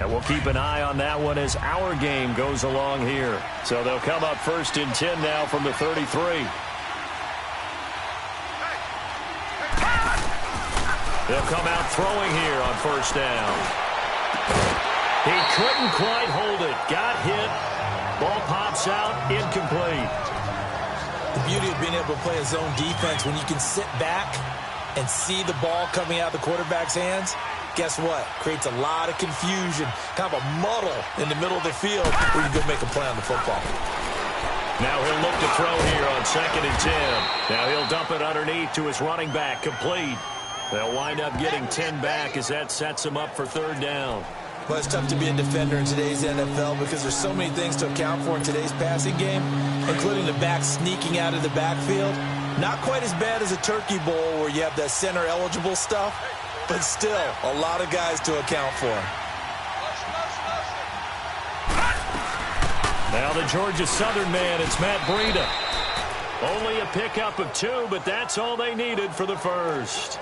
S2: And we'll keep an eye on that one as our game goes along here. So they'll come up 1st and 10 now from the 33. They'll come out throwing here on 1st down. He couldn't quite hold it. Got hit. Ball pops out. Incomplete.
S3: The beauty of being able to play a zone defense when you can sit back and see the ball coming out of the quarterback's hands. Guess what? Creates a lot of confusion, kind of a muddle in the middle of the field where you can go make a play on the football.
S2: Now he'll look to throw here on 2nd and 10. Now he'll dump it underneath to his running back, complete. They'll wind up getting 10 back as that sets him up for 3rd down.
S3: Well, it's tough to be a defender in today's NFL because there's so many things to account for in today's passing game, including the back sneaking out of the backfield. Not quite as bad as a Turkey Bowl where you have that center-eligible stuff, but still a lot of guys to account for.
S2: Now the Georgia Southern man, it's Matt Breida. Only a pickup of 2, but that's all they needed for the first.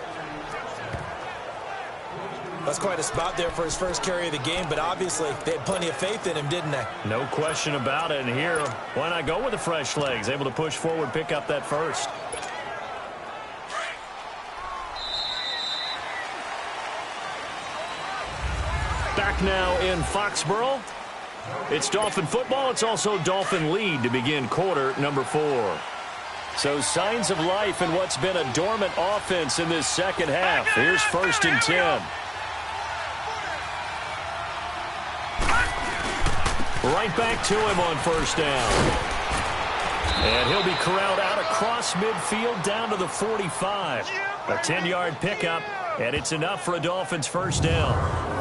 S3: That's quite a spot there for his first carry of the game, but obviously they had plenty of faith in him, didn't they?
S2: No question about it. And here, why not go with the fresh legs? Able to push forward, pick up that first. Back now in Foxborough. It's Dolphin football. It's also Dolphin lead to begin quarter number 4. So signs of life in what's been a dormant offense in this second half. Here's 1st and 10. Right back to him on 1st down. And he'll be corralled out across midfield down to the 45. A 10-yard pickup, and it's enough for a Dolphins first down.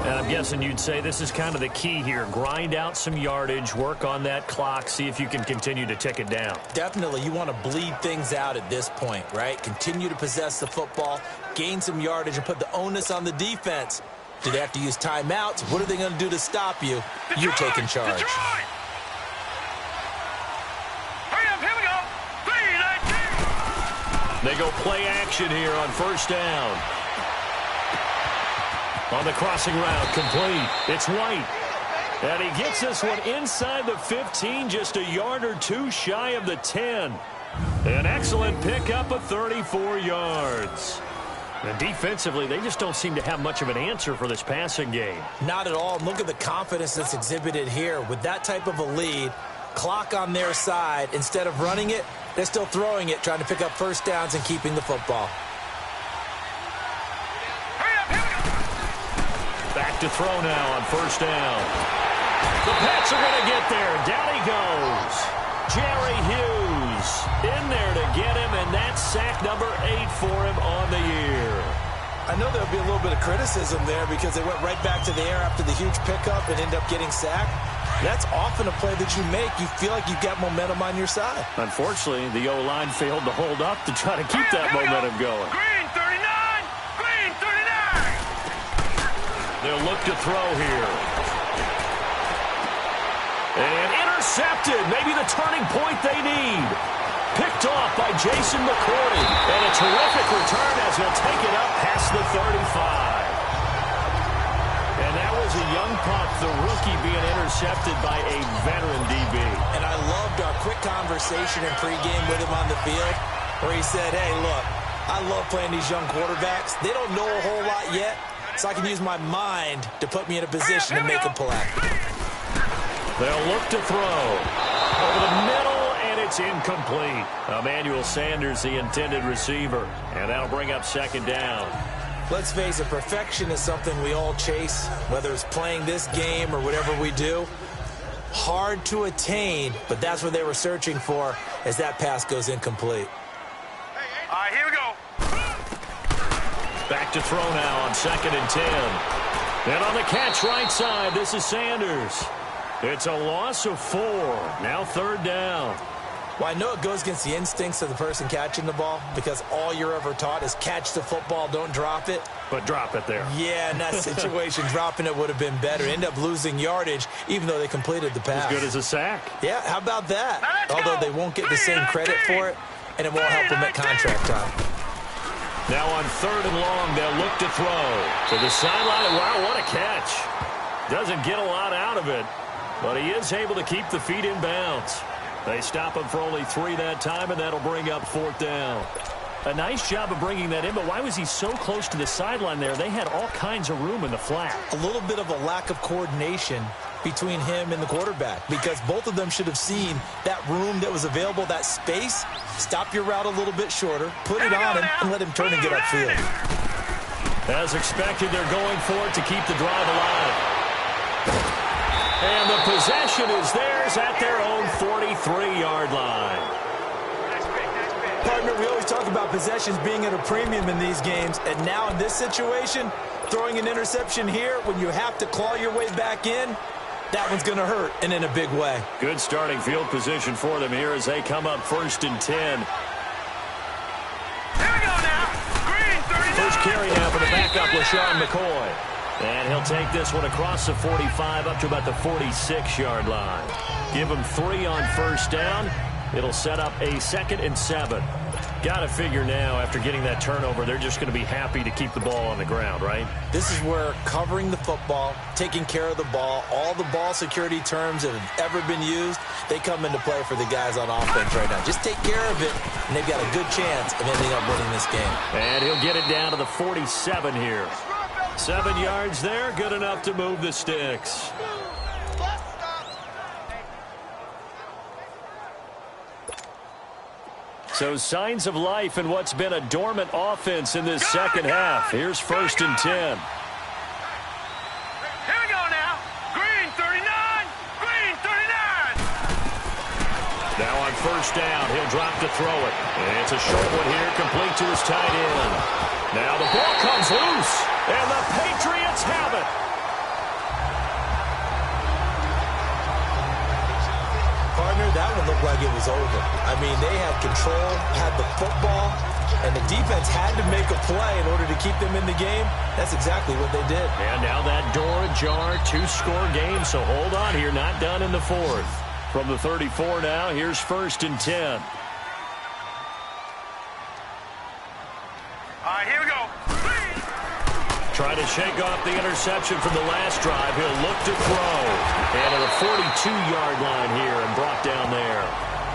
S2: And I'm guessing you'd say this is kind of the key here. Grind out some yardage, work on that clock, see if you can continue to tick it down.
S3: Definitely, you want to bleed things out at this point, right? Continue to possess the football, gain some yardage, and put the onus on the defense. Do they have to use timeouts? What are they going to do to stop you? You're taking charge.
S4: Detroit! Hurry up, here we go. 3-19.
S2: They go play action here on first down. On the crossing route, complete. It's White. And he gets this one inside the 15, just a yard or two shy of the 10. An excellent pickup of 34 yards. And defensively, they just don't seem to have much of an answer for this passing game.
S3: Not at all. Look at the confidence that's exhibited here. With that type of a lead, clock on their side, instead of running it, they're still throwing it, trying to pick up first downs and keeping the football.
S2: Back to throw now on first down. The Pats are going to get there. Down he goes. Jerry Hughes in there to get him, and that's sack number 8 for him on the year.
S3: I know there'll be a little bit of criticism there because they went right back to the air after the huge pickup and end up getting sacked. That's often a play that you make. You feel like you've got momentum on your side.
S2: Unfortunately, the O-line failed to hold up to try to keep that momentum going.
S4: Green 39! Green 39!
S2: They'll look to throw here. And intercepted. Maybe the turning point they need. Picked off by Jason McCourty. And a terrific return as he'll take it up past the 35. And that was a young pup, the rookie being intercepted by a veteran DB.
S3: And I loved our quick conversation in pregame with him on the field where he said, hey, look, I love playing these young quarterbacks. They don't know a whole lot yet, so I can use my mind to put me in a position to make a play.
S2: They'll look to throw. Over the middle, and it's incomplete. Emmanuel Sanders, the intended receiver. And that'll bring up second down.
S3: Let's face it, perfection is something we all chase, whether it's playing this game or whatever we do. Hard to attain, but that's what they were searching for as that pass goes incomplete.
S4: All right, here we go.
S2: Back to throw now on 2nd and 10. And on the catch right side, this is Sanders. It's a loss of 4. Now 3rd down.
S3: Well, I know it goes against the instincts of the person catching the ball because all you're ever taught is catch the football, don't drop it.
S2: But drop it there.
S3: Yeah, in that situation, dropping it would have been better. End up losing yardage, even though they completed the pass.
S2: As good as a sack.
S3: Yeah, how about that?
S4: Let's
S3: Although
S4: go.
S3: they won't get the same credit for it, and it won't help them at contract time.
S2: Now on 3rd and long, they'll look to throw. To the sideline. Wow, what a catch. Doesn't get a lot out of it, but he is able to keep the feet in bounds. They stop him for only 3 that time, and that'll bring up 4th down. A nice job of bringing that in, but why was he so close to the sideline there? They had all kinds of room in the flat.
S3: A little bit of a lack of coordination between him and the quarterback because both of them should have seen that room that was available, that space. Stop your route a little bit shorter, put it on him, and let him turn and get upfield.
S2: As expected, they're going for it to keep the drive alive. And the possession is theirs at their own 43-yard line.
S3: Partner, we always talk about possessions being at a premium in these games, and now in this situation, throwing an interception here when you have to claw your way back in, that one's going to hurt, and in a big way.
S2: Good starting field position for them here as they come up 1st and 10.
S4: Here we go now. Green 39.
S2: First carry now for the backup, LaShawn McCoy. And he'll take this one across the 45 up to about the 46-yard line. Give him 3 on first down. It'll set up a 2nd and 7. Got to figure now, after getting that turnover, they're just going to be happy to keep the ball on the ground, right?
S3: This is where covering the football, taking care of the ball, all the ball security terms that have ever been used, they come into play for the guys on offense right now. Just take care of it, and they've got a good chance of ending up winning this game.
S2: And he'll get it down to the 47 here. 7 yards there, good enough to move the sticks. So signs of life in what's been a dormant offense in this second half. Here's 1st and 10.
S4: Here we go now. Green 39. Green 39.
S2: Now on first down. He'll drop to throw it. And it's a short one here, complete to his tight end. Now the ball comes loose, and the Patriots have it.
S3: Partner, that one looked like it was over. I mean, they had control, had the football, and the defense had to make a play in order to keep them in the game. That's exactly what they did.
S2: And now that door ajar, 2-score game, so hold on here, not done in the fourth. From the 34 now, here's 1st and 10.
S4: All right, here we go.
S2: Trying to shake off the interception from the last drive. He'll look to throw. And at the 42-yard line here and brought down there.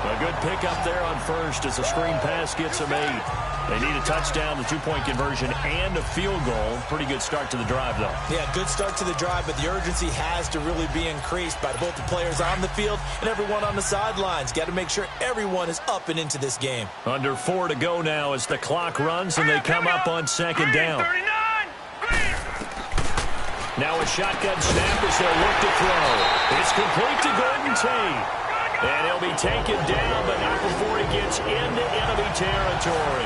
S2: A good pickup there on first as the screen pass gets him 8. They need a touchdown, the 2-point conversion, and a field goal. Pretty good start to the drive, though.
S3: Yeah, good start to the drive, but the urgency has to really be increased by both the players on the field and everyone on the sidelines. Got to make sure everyone is up and into this game.
S2: Under 4 to go now as the clock runs and they come up on 2nd down. Now a shotgun snap as they'll look to throw. It's complete to Golden Tate. And he'll be taken down, but not before he gets into enemy territory.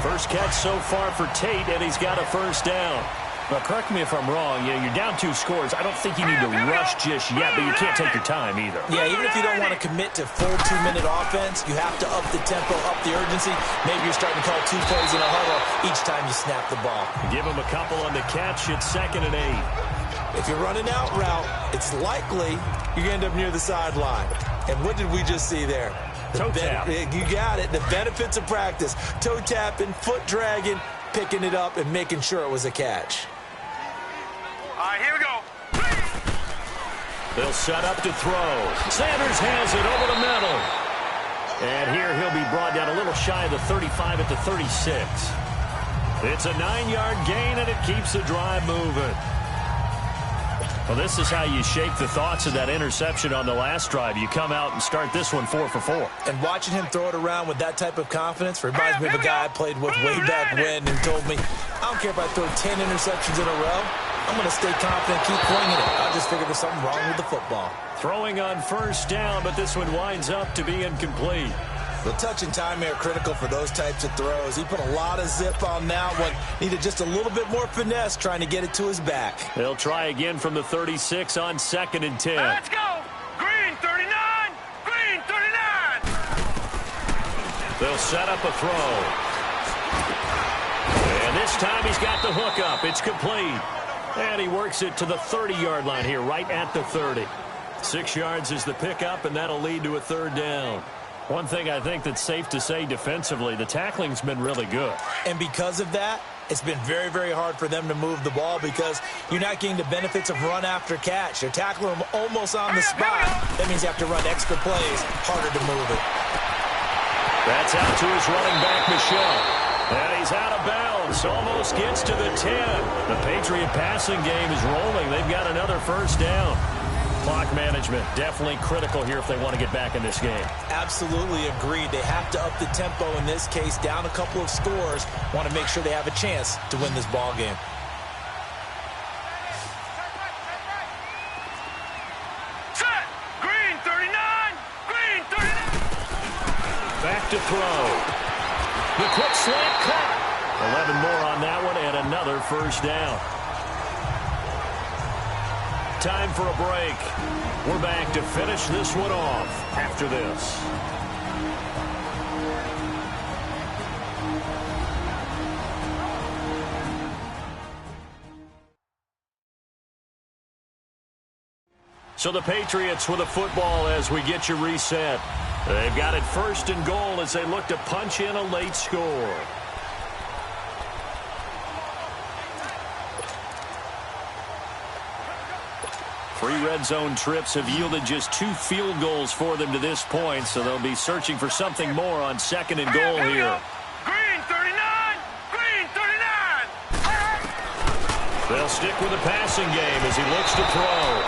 S2: First catch so far for Tate, and he's got a first down. But correct me if I'm wrong, you're down 2 scores. I don't think you need to rush just yet, but you can't take your time either.
S3: Yeah, even if you don't want to commit to full 2-minute offense, you have to up the tempo, up the urgency. Maybe you're starting to call 2 plays in a huddle each time you snap the ball.
S2: Give him a couple on the catch. It's 2nd and 8.
S3: If you're running out route, it's likely you're going to end up near the sideline. And what did we just see there?
S2: Toe tap.
S3: You got it. The benefits of practice. Toe tapping, foot dragging, picking it up, and making sure it was a catch.
S4: All right, here we go.
S2: They'll set up to throw. Sanders has it over the middle. And here he'll be brought down a little shy of the 35 at the 36. It's a 9-yard gain, and it keeps the drive moving. Well, this is how you shake the thoughts of that interception on the last drive. You come out and start this one 4 for 4.
S3: And watching him throw it around with that type of confidence reminds me of a guy I played with way back when and told me, I don't care if I throw 10 interceptions in a row. I'm going to stay confident, keep flinging it. I just figured there's something wrong with the football.
S2: Throwing on first down, but this one winds up to be incomplete.
S3: The touch and timing are critical for those types of throws. He put a lot of zip on that one. Needed just a little bit more finesse trying to get it to his back.
S2: They'll try again from the 36 on 2nd and 10.
S4: Let's go. Green 39. Green 39.
S2: They'll set up a throw. And this time he's got the hook up. It's complete. And he works it to the 30-yard line here, right at the 30. 6 yards is the pickup, and that'll lead to a 3rd down. One thing I think that's safe to say defensively, the tackling's been really good.
S3: And because of that, it's been very, very hard for them to move the ball because you're not getting the benefits of run after catch. You're tackling them almost on the spot. That means you have to run extra plays, harder to move it.
S2: That's out to his running back, Michel. And he's out of bounds. Almost gets to the 10. The Patriot passing game is rolling. They've got another first down. Clock management definitely critical here if they want to get back in this game.
S3: Absolutely agreed. They have to up the tempo in this case, down a couple of scores. Want to make sure they have a chance to win this ball game.
S4: Set. Green 39. Green 39.
S2: Back to throw. The quick slant cut. 11 more on that one and another first down. Time for a break. We're back to finish this one off after this. So the Patriots with a football as we get you reset. They've got it 1st and goal as they look to punch in a late score. 3 red zone trips have yielded just 2 field goals for them to this point, so they'll be searching for something more on 2nd and goal here.
S4: Green 39. Green 39.
S2: They'll stick with the passing game as he looks to throw.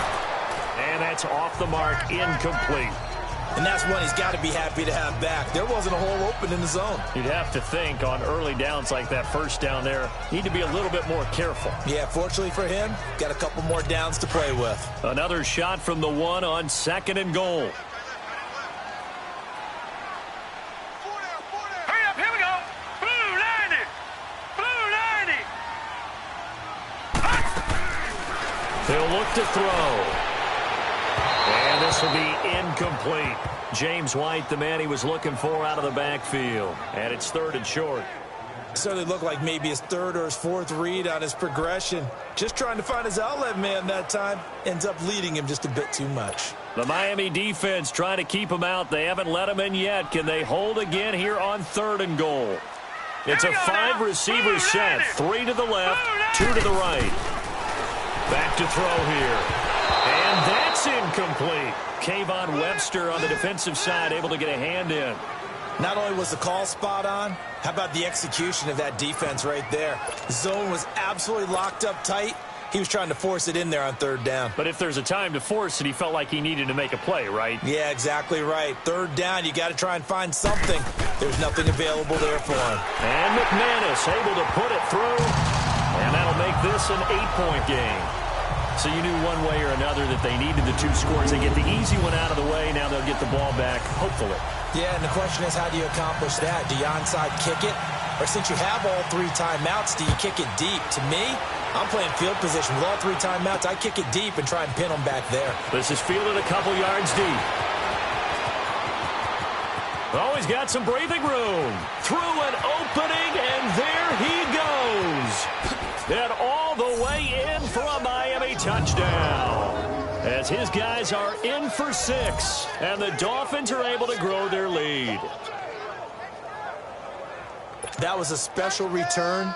S2: And that's off the mark, incomplete.
S3: And that's one he's got to be happy to have back. There wasn't a hole open in the zone.
S2: You'd have to think on early downs like that first down there, need to be a little bit more careful.
S3: Yeah, fortunately for him, got a couple more downs to play with.
S2: Another shot from the 1 on 2nd and goal. He'll look to throw. And this will be incomplete. James White, the man he was looking for out of the backfield. And it's 3rd and short.
S3: Certainly looked like maybe his 3rd or his 4th read on his progression. Just trying to find his outlet man that time. Ends up leading him just a bit too much.
S2: The Miami defense trying to keep him out. They haven't let him in yet. Can they hold again here on 3rd and goal? It's a 5-receiver set. 3 to the left, 2 to the right. Back to throw here. And that's incomplete. Kayvon Webster on the defensive side able to get a hand in.
S3: Not only was the call spot on, how about the execution of that defense right there? The zone was absolutely locked up tight. He was trying to force it in there on 3rd down.
S2: But if there's a time to force it, he felt like he needed to make a play, right?
S3: Yeah, exactly right. 3rd down, you got to try and find something. There's nothing available there for him.
S2: And McManus able to put it through. And that'll make this an 8-point game. So you knew one way or another that they needed the 2 scores. They get the easy one out of the way. Now they'll get the ball back, hopefully.
S3: Yeah, and the question is, how do you accomplish that? Do you onside kick it? Or since you have all 3 timeouts, do you kick it deep? To me, I'm playing field position. With all 3 timeouts, I kick it deep and try and pin them back there.
S2: This is fielded a couple yards deep. Oh, he's got some breathing room. Through an opening, and there he goes. And all the way in for a Miami touchdown. As his guys are in for 6, and the Dolphins are able to grow their lead.
S3: That was a special return,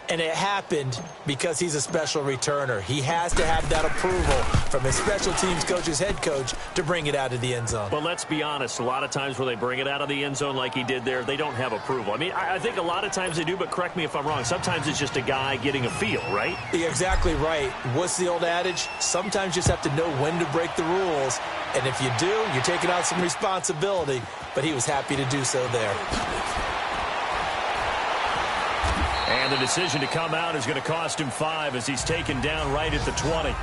S3: and it happened because he's a special returner. He has to have that approval from his special teams coach's head coach to bring it out of the end zone.
S2: But let's be honest, a lot of times where they bring it out of the end zone like he did there, they don't have approval. I mean, I think a lot of times they do, but correct me if I'm wrong. Sometimes it's just a guy getting a feel, right?
S3: You're exactly right. What's the old adage? Sometimes you just have to know when to break the rules. And if you do, you're taking on some responsibility. But he was happy to do so there.
S2: And the decision to come out is going to cost him 5 as he's taken down right at the 20.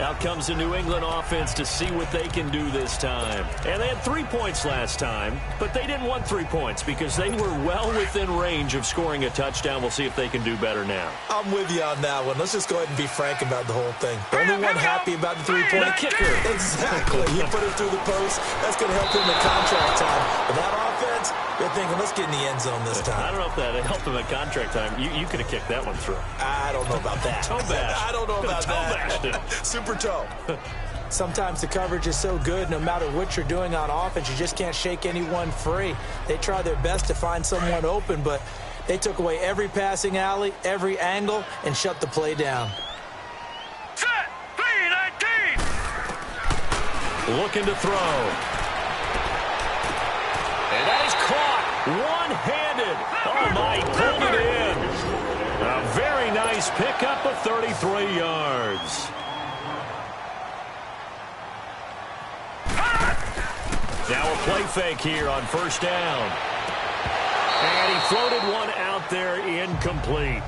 S2: Out comes the New England offense to see what they can do this time. And they had 3 points last time, but they didn't want 3 points because they were well within range of scoring a touchdown. We'll see if they can do better now.
S3: I'm with you on that one. Let's just go ahead and be frank about the whole thing. The only one happy about the 3-point
S2: kicker.
S3: Exactly. He put it through the post. That's going to help him in contract time. But that offense, they're thinking, let's get in the end zone this time.
S2: I don't know if that helped him at contract time. You could have kicked that one through.
S3: I don't know about that.
S2: Toe bash.
S3: I don't know about that. Super toe. Sometimes the coverage is so good, no matter what you're doing on offense, you just can't shake anyone free. They try their best to find someone open, but they took away every passing alley, every angle, and shut the play down.
S4: Set, 3-19.
S2: Looking to throw. And that is caught one-handed. Oh, my, pulled it in. A very nice pickup of 33 yards. Now a play fake here on 1st down. And he floated one out there incomplete.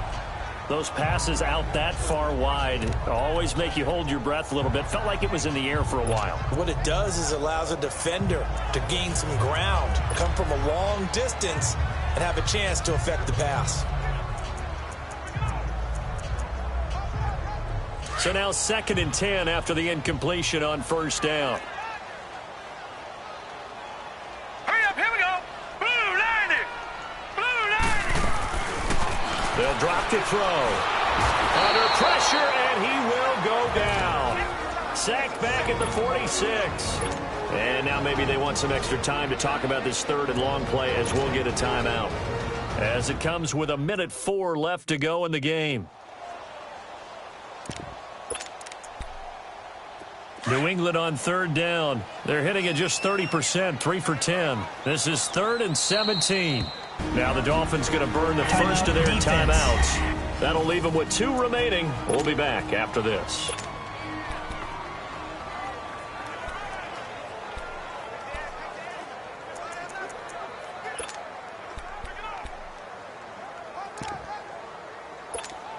S2: Those passes out that far wide always make you hold your breath a little bit. Felt like it was in the air for a while.
S3: What it does is it allows a defender to gain some ground, come from a long distance, and have a chance to affect the pass.
S2: So now 2nd and 10 after the incompletion on 1st down.
S4: Hurry up, here we go. Blue 90. Blue 90.
S2: They'll drop to throw. Under pressure, and he will go down. Sacked back at the 46. And now maybe they want some extra time to talk about this 3rd and long play as we'll get a timeout. As it comes with 1:04 left to go in the game. New England on 3rd down. They're hitting at just 30%, 3 for 10. This is 3rd and 17. Now the Dolphins going to burn the first of their timeouts. That'll leave them with 2 remaining. We'll be back after this.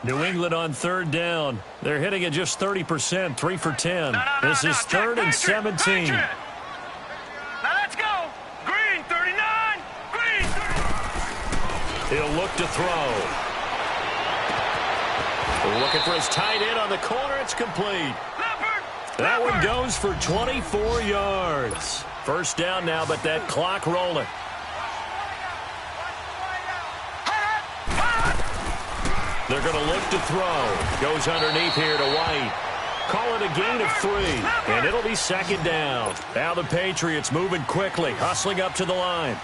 S2: New England on 3rd down. They're hitting at just 30%, 3 for 10. This is 3rd and 17.
S4: Now let's go. Green 39. Green 39.
S2: He'll look to throw. Looking for his tight end on the corner. It's complete. That one goes for 24 yards. First down now, but that clock rolling. They're going to look to throw. Goes underneath here to White. Call it a gain of 3, and it'll be second down. Now the Patriots moving quickly, hustling up to the line.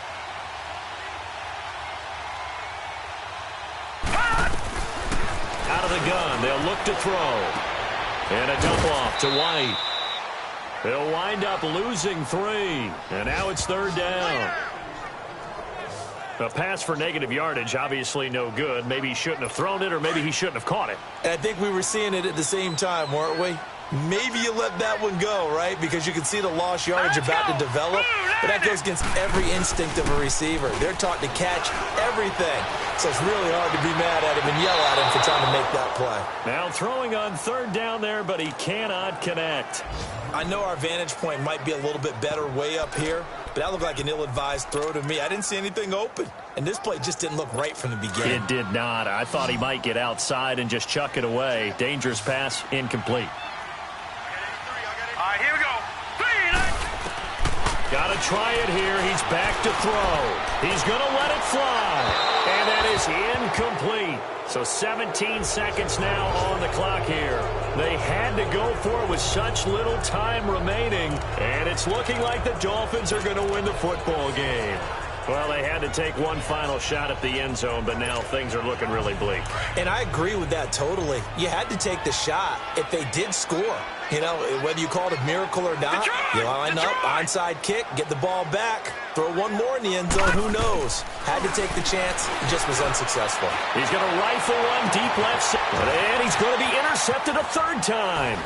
S2: Out of the gun, they'll look to throw. And a dump off to White. They'll wind up losing 3, and now it's third down. A pass for negative yardage, obviously no good. Maybe he shouldn't have thrown it, or maybe he shouldn't have caught it.
S3: And I think we were seeing it at the same time, weren't we? Maybe you let that one go, right? Because you can see the lost yardage about to develop. But that goes against every instinct of a receiver. They're taught to catch everything. So it's really hard to be mad at him and yell at him for trying to make that play.
S2: Now throwing on third down there, but he cannot connect.
S3: I know our vantage point might be a little bit better way up here, but that looked like an ill-advised throw to me. I didn't see anything open. And this play just didn't look right from the beginning.
S2: It did not. I thought he might get outside and just chuck it away. Dangerous pass, incomplete.
S4: All right, here we go.
S2: Got to try it here. He's back to throw. He's going to let it fly. And that is incomplete. So 17 seconds now on the clock here. They had to go for it with such little time remaining. And it's looking like the Dolphins are going to win the football game. Well, they had to take one final shot at the end zone, but now things are looking really bleak.
S3: And I agree with that totally. You had to take the shot if they did score. You know, whether you call it a miracle or not, you line up, onside kick, get the ball back, throw one more in the end zone, who knows? Had to take the chance, he just was unsuccessful.
S2: He's going to rifle one deep left side, and he's going to be intercepted a third time.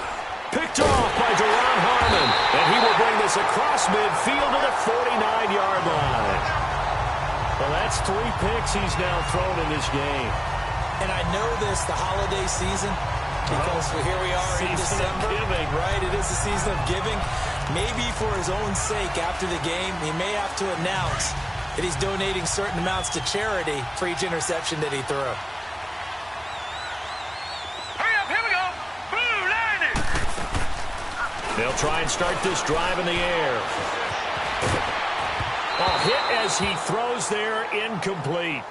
S2: Picked off by Duron Harmon, and he will bring this across midfield to the 49-yard line. Well, that's 3 picks he's now thrown in this game.
S3: And I know this, the holiday season, because here we are in December, right? It is the season of giving. Maybe for his own sake after the game, he may have to announce that he's donating certain amounts to charity for each interception that he threw.
S4: Hurry up, here we go. Blue line it.
S2: They'll try and start this drive in the air. A hit as he throws there, incomplete.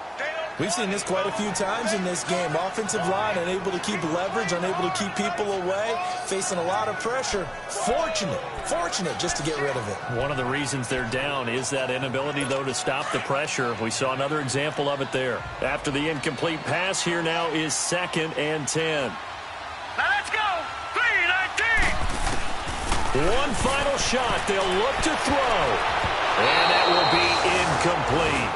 S3: We've seen this quite a few times in this game. Offensive line unable to keep leverage, unable to keep people away, facing a lot of pressure. Fortunate just to get rid of it.
S2: One of the reasons they're down is that inability, though, to stop the pressure. We saw another example of it there. After the incomplete pass, here now is 2nd and 10.
S4: Now let's go. 3-19.
S2: One final shot. They'll look to throw. And that will be incomplete,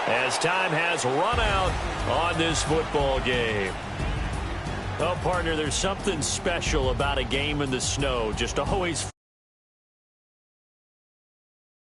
S2: as time has run out on this football game. Well, partner, there's something special about a game in the snow. Just always